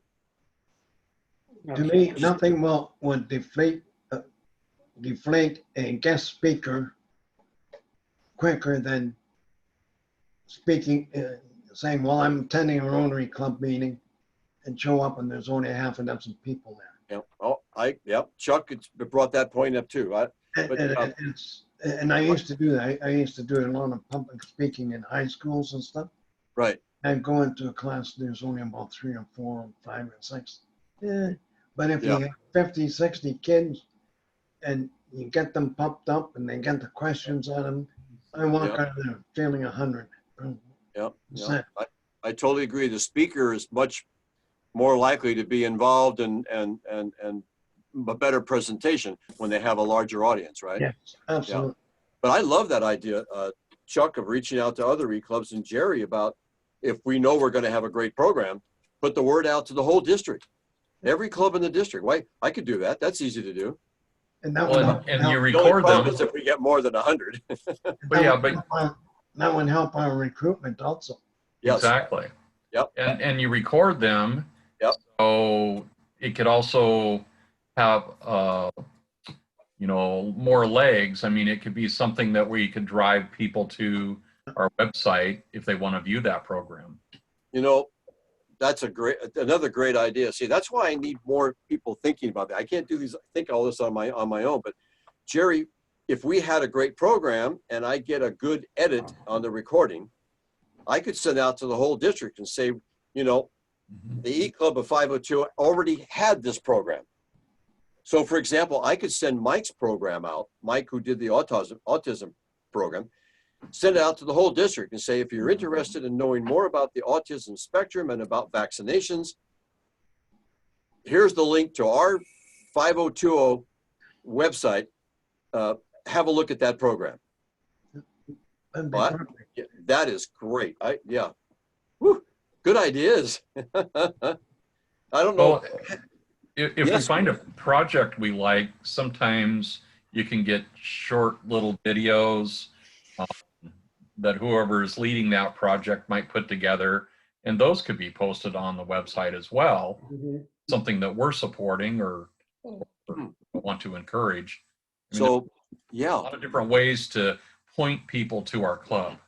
To me, nothing would deflate a guest speaker quicker than speaking, saying, well, I'm attending a Rotary Club meeting, and show up and there's only half a dozen people there. Chuck brought that point up too. And I used to do that. I used to do a lot of public speaking in high schools and stuff. Right. And go into a class, there's only about 3 or 4 or 5 or 6. Yeah. But if you have 50, 60 kids and you get them pumped up and they get the questions on them, I walk out of there feeling 100. I totally agree. The speaker is much more likely to be involved and a better presentation when they have a larger audience, right? Yes, absolutely. But I love that idea, Chuck, of reaching out to other e-clubs, and Jerry, about if we know we're going to have a great program, put the word out to the whole district. Every club in the district. Why? I could do that. That's easy to do. And that Well, would and help, you The only record problem them. is if we get more than 100. that would help our recruitment also. Yes. Exactly. Yep. And you record them. Yep. So it could also have, more legs. I mean, it could be something that we could drive people to our website if they want to view that program. You know, that's another great idea. See, that's why I need more people thinking about that. I can't think all this on my own. But Jerry, if we had a great program and I get a good edit on the recording, I could send out to the whole district and say, the E-Club of 502 already had this program. So for example, I could send Mike's program out, Mike, who did the autism program, send it out to the whole district and say, if you're interested in knowing more about the autism spectrum and about vaccinations, here's the link to our 5020 website. Have a look at that program. That'd be But perfect. that is great. Woo, good ideas. I don't know. Well, if we Yes. find a project we like, sometimes you can get short little videos that whoever is leading that project might put together, and those could be posted on the website as well. Something that we're supporting or want to encourage. I mean, So, there's a lot of different ways to point people to our club.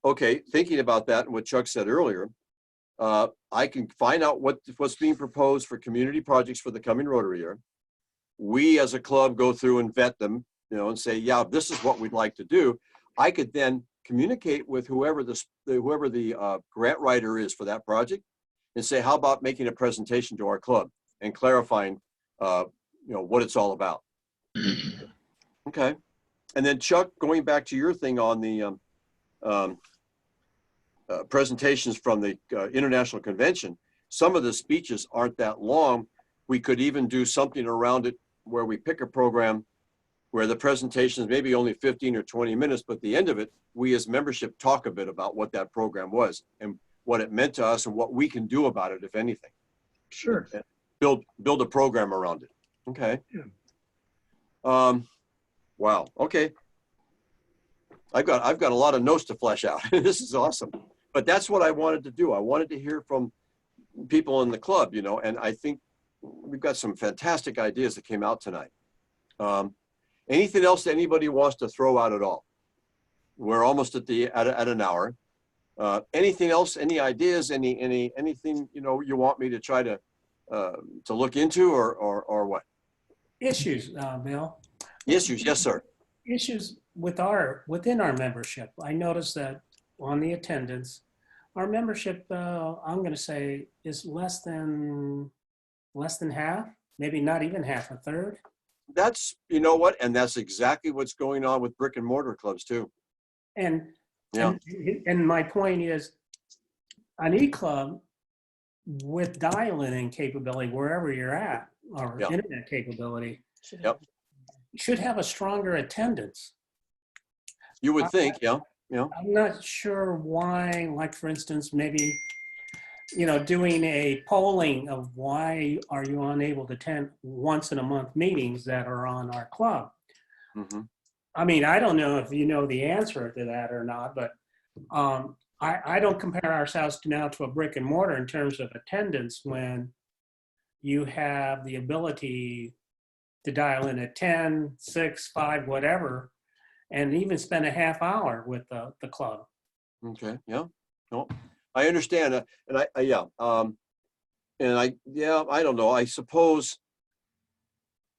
okay, thinking about that and what Chuck said earlier, I can find out what's being proposed for community projects for the coming Rotary year. We as a club go through and vet them, and say, yeah, this is what we'd like to do. I could then communicate with whoever the grant writer is for that project and say, how about making a presentation to our club and clarifying, what it's all about. Okay. And then Chuck, going back to your thing on the presentations from the International Convention, some of the speeches aren't that long. We could even do something around it where we pick a program where the presentation is maybe only 15 or 20 minutes, but at the end of it, we as membership talk a bit about what that program was and what it meant to us and what we can do about it, if anything. Sure. And build a program around it. Okay. Yeah. Wow. Okay. I've got a lot of notes to flesh out. This is awesome. But that's what I wanted to do. I wanted to hear from people in the club, and I think we've got some fantastic ideas that came out tonight. Anything else that anybody wants to throw out at all? We're almost at an hour. Anything else? Any ideas? Anything you want me to try to look into, or what? Issues, Bill. Issues, yes, sir. Issues within our membership. I noticed that on the attendance, our membership, I'm going to say, is less than half, maybe not even half, a third. That's, you know what? And that's exactly what's going on with brick and mortar clubs too. And Yeah. and my point is, an e-club with dial-in capability wherever you're at, or Yeah. internet capability, Yep. should have a stronger attendance. You would think, yeah. I'm not sure why, like for instance, maybe, doing a polling of why are you unable to attend once in a month meetings that are on our club. Hmm. I mean, I don't know if you know the answer to that or not, but I don't compare ourselves now to a brick and mortar in terms of attendance when you have the ability to dial in at 10, 6, 5, whatever, and even spend a half hour with the club. Okay, yeah. No, I understand. And I don't know. I suppose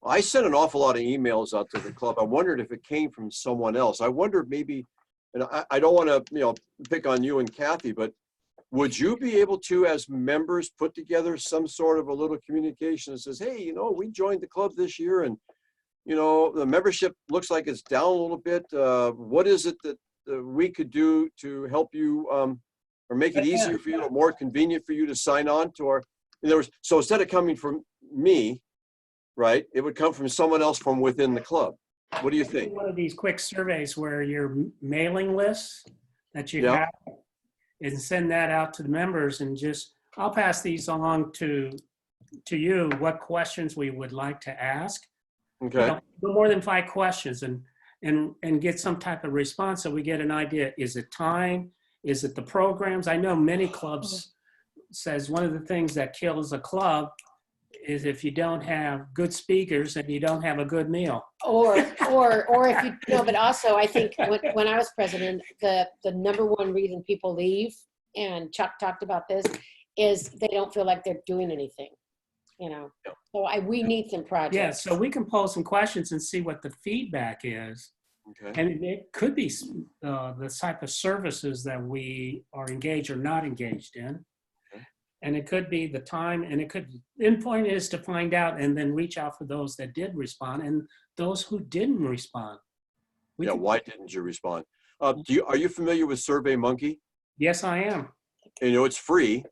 I sent an awful lot of emails out to the club. I wondered if it came from someone else. I wondered maybe, and I don't want to, pick on you and Kathy, but would you be able to, as members, put together some sort of a little communication that says, hey, we joined the club this year and, the membership looks like it's down a little bit. What is it that we could do to help you or make it easier for you or more convenient for you to sign on to our, so instead of coming from me, right, it would come from someone else from within the club. What do you think? One of these quick surveys where your mailing lists that you Yeah. have, and send that out to the members, and I'll pass these along to you, what questions we would like to ask. Okay. No more than 5 questions, and get some type of response so we get an idea. Is it time? Is it the programs? I know many clubs says one of the things that kills a club is if you don't have good speakers and you don't have a good meal. Or if you know, but also I think when I was president, the number one reason people leave, and Chuck talked about this, is they don't feel like they're doing anything. So we need some projects. Yeah, so we can pose some questions and see what the feedback is. Okay. And it could be the type of services that we are engaged or not engaged in. Okay. And it could be the time, and the point is to find out and then reach out for those that did respond and those who didn't respond. Why didn't you respond? Are you familiar with SurveyMonkey? Yes, I am. It's free.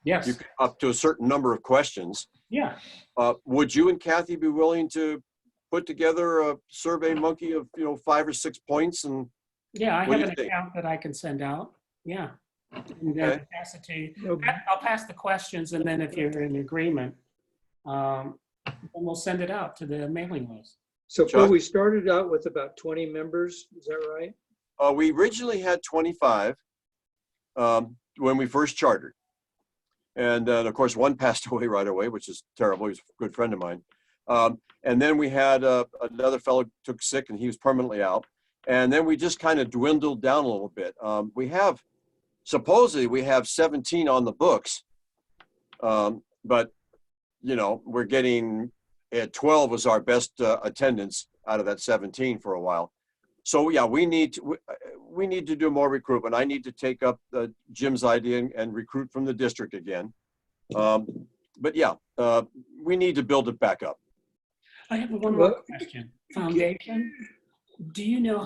Yes. You can, up to a certain number of questions. Yeah. Would you and Kathy be willing to put together a SurveyMonkey of 5 or 6 points? And yeah, I what have do an you think? account that I can send out. Yeah. And then Okay. pass it to you. I'll pass the questions, and then if you're in agreement, then we'll send it out to the mailing list. So Chuck? Phil, we started out with about 20 members, is that right? We originally had 25 when we first chartered. And of course, one passed away right away, which is terrible. He was a good friend of mine. And then we had another fellow took sick and he was permanently out. And then we just kind of dwindled down a little bit. Supposedly we have 17 on the books, but we're getting 12 was our best attendance out of that 17 for a while. So yeah, we need to do more recruitment. I need to take up Jim's idea and recruit from the district again. But yeah, we need to build it back up. I have one more question. Foundation, do you know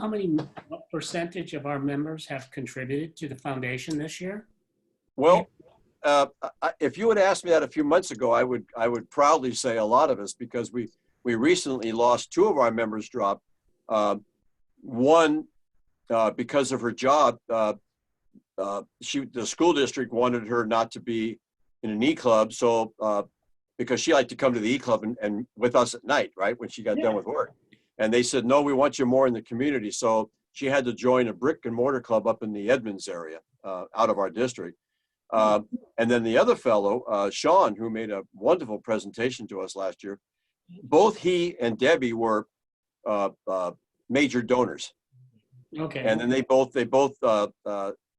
what percentage of our members have contributed to the foundation this year? Well, if you had asked me that a few months ago, I would proudly say a lot of us, because we recently lost 2 of our members dropped. One, because of her job, the school district wanted her not to be in an e-club. So because she liked to come to the e-club and with us at night, right, when she got done with work. And they said, no, we want you more in the community. So she had to join a brick and mortar club up in the Edmonds area, out of our district. And then the other fellow, Sean, who made a wonderful presentation to us last year, both he and Debbie were major donors. Okay. And then they both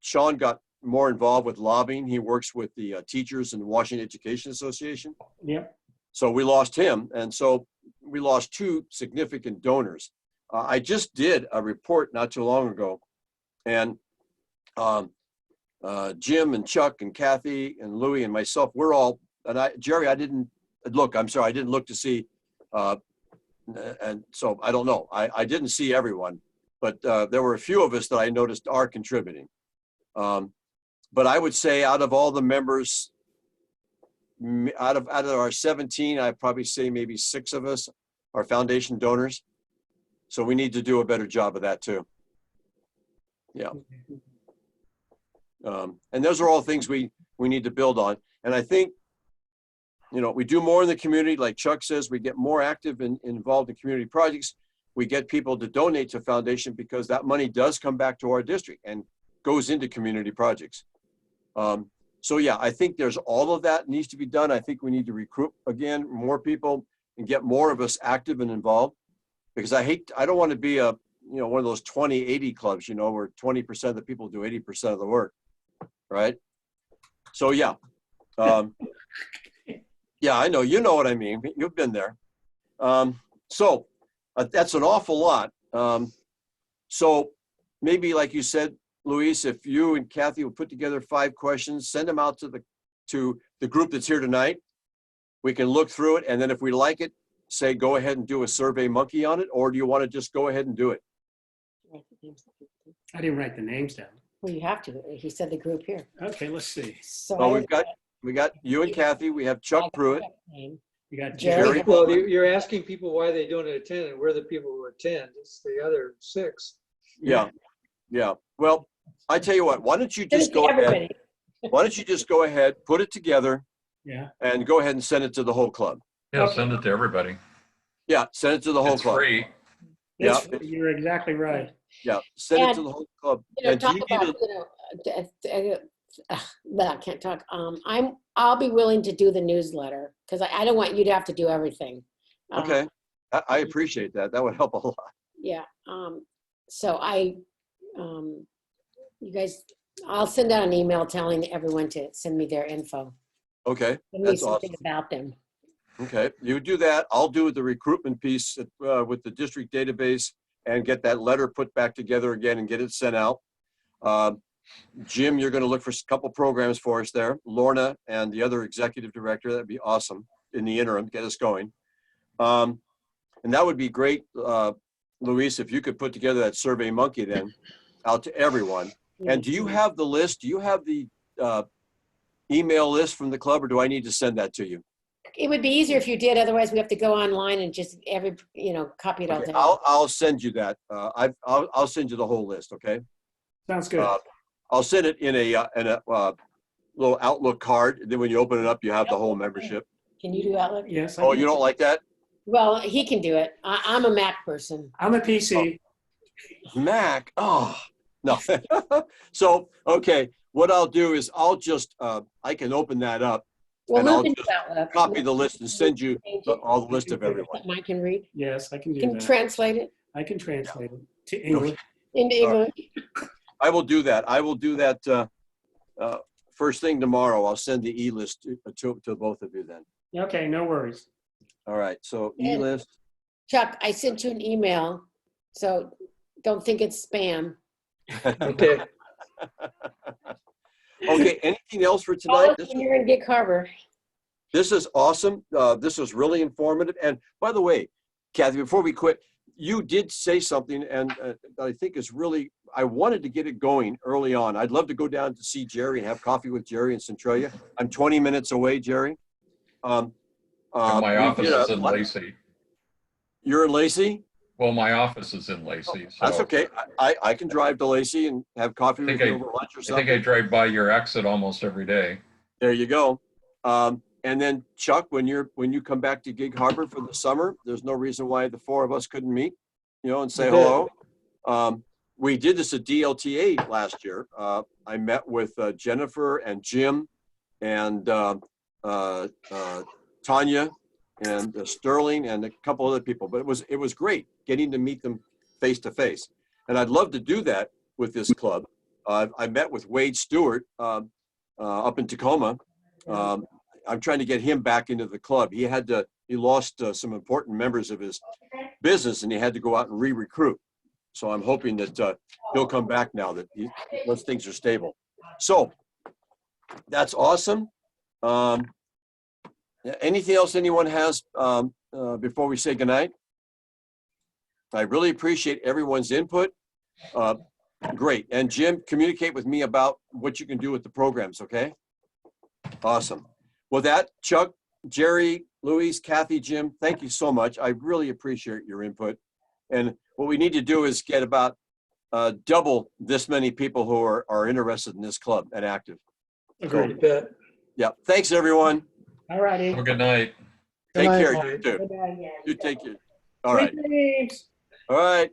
Sean got more involved with lobbying. He works with the teachers in the Washington Education Association. Yep. So we lost him. And so we lost 2 significant donors. I just did a report not too long ago. And Jim and Chuck and Kathy and Louie and myself, we're all, and Jerry, I didn't look, I'm sorry, I didn't look to see, and so I don't know. I didn't see everyone, but there were a few of us that I noticed are contributing. But I would say out of all the members, out of our 17, I'd probably say maybe 6 of us are foundation donors. So we need to do a better job of that too. Yeah. And those are all things we need to build on. And I think, you know, we do more in the community. Like Chuck says, we get more active and involved in community projects. We get people to donate to foundation because that money does come back to our district and goes into community projects. So yeah, I think there's all of that needs to be done. I think we need to recruit again, more people and get more of us active and involved, because I don't want to be a, you know, one of those 20-80 clubs, you know, where 20% of the people do 80% of the work. Right. So yeah. Yeah, I know, you know what I mean. You've been there. So that's an awful lot. So maybe like you said, Luis, if you and Kathy will put together 5 questions, send them out to the group that's here tonight. We can look through it. And then if we like it, say, go ahead and do a Survey Monkey on it. Or do you want to just go ahead and do it? I didn't write the names down. Well, you have to. He said the group here. Okay, let's see. So Well, we got you and Kathy. We have Chuck Pruitt. You got Jerry. Jerry. Well, you're asking people why they don't attend, and we're the people who attend. It's the other 6. Yeah. Yeah. Well, I tell you what, why don't you just go ahead? Why don't you just go ahead, put it together, Yeah. and go ahead and send it to the whole club. Yeah, send it to everybody. Yeah, send it to the whole It's club. free. Yeah. You're exactly right. Yeah, send it And, to the whole club. You know, And do talk you need about, I can't talk. I'll be willing to do the newsletter because I don't want you to have to do everything. Okay, I appreciate that. That would help a lot. Yeah. So you guys, I'll send out an email telling everyone to send me their info. Okay, Send me that's something awesome. about them. Okay, you do that. I'll do the recruitment piece with the district database and get that letter put back together again and get it sent out. Jim, you're going to look for a couple programs for us there. Lorna and the other executive director, that'd be awesome in the interim, get us going. And that would be great, Luis, if you could put together that Survey Monkey then out to everyone. And do you have the list? Do you have the email list from the club, or do I need to send that to you? It would be easier if you did. Otherwise, we have to go online and just copy it all Okay, down. I'll send you that. I'll send you the whole list. Okay. Sounds good. I'll send it in a little Outlook card. And then when you open it up, you have the whole membership. Can you do Outlook? Yes. I Oh, can. you don't like that? Well, he can do it. I'm a Mac person. I'm a PC. Mac? Oh, no. So, okay. What I'll do is I'll just, I can open that up. Well, And I'll Luke can do just Outlook. copy the list and send you all the list of everyone. Something I can read. Yes, I can do Can that. translate it I can translate it to English. into English. I will do that. I will do that first thing tomorrow. I'll send the e-list to both of you then. Okay, no worries. All right. So And- e-list. Chuck, I sent you an email, so don't think it's spam. Okay. Okay. Anything else for tonight? Oh, you're gonna get Carver. This is awesome. This was really informative. And by the way, Kathy, before we quit, you did say something, and that I think is really, I wanted to get it going early on. I'd love to go down to see Jerry and have coffee with Jerry in Centralia. I'm 20 minutes away, Jerry. And my office is in what? Lacey. You're in Lacey? Well, my office is in Lacey. So That's okay. I can drive to Lacey and have coffee with you over lunch or I something. think I drive by your exit almost every day. There you go. And then Chuck, when you come back to Gig Harbor for the summer, there's no reason why the 4 of us couldn't meet, and say hello. We did this at DLTA last year. I met with Jennifer and Jim and Tanya and Sterling and a couple other people, but it was great getting to meet them face to face. And I'd love to do that with this club. I met with Wade Stewart up in Tacoma. I'm trying to get him back into the club. He lost some important members of his business and he had to go out and re-recruit. So I'm hoping that he'll come back now that once things are stable. So that's awesome. Anything else anyone has before we say goodnight? I really appreciate everyone's input. Great. And Jim, communicate with me about what you can do with the programs, okay? Awesome. With that, Chuck, Jerry, Louise, Kathy, Jim, thank you so much. I really appreciate your input. And what we need to do is get about double this many people who are interested in this club and active. Agreed, bet. Yeah. Thanks, everyone. All righty. Have a good night. Take night. care. You too. Good night, yeah. You take care. All right. Sweet dreams. All right.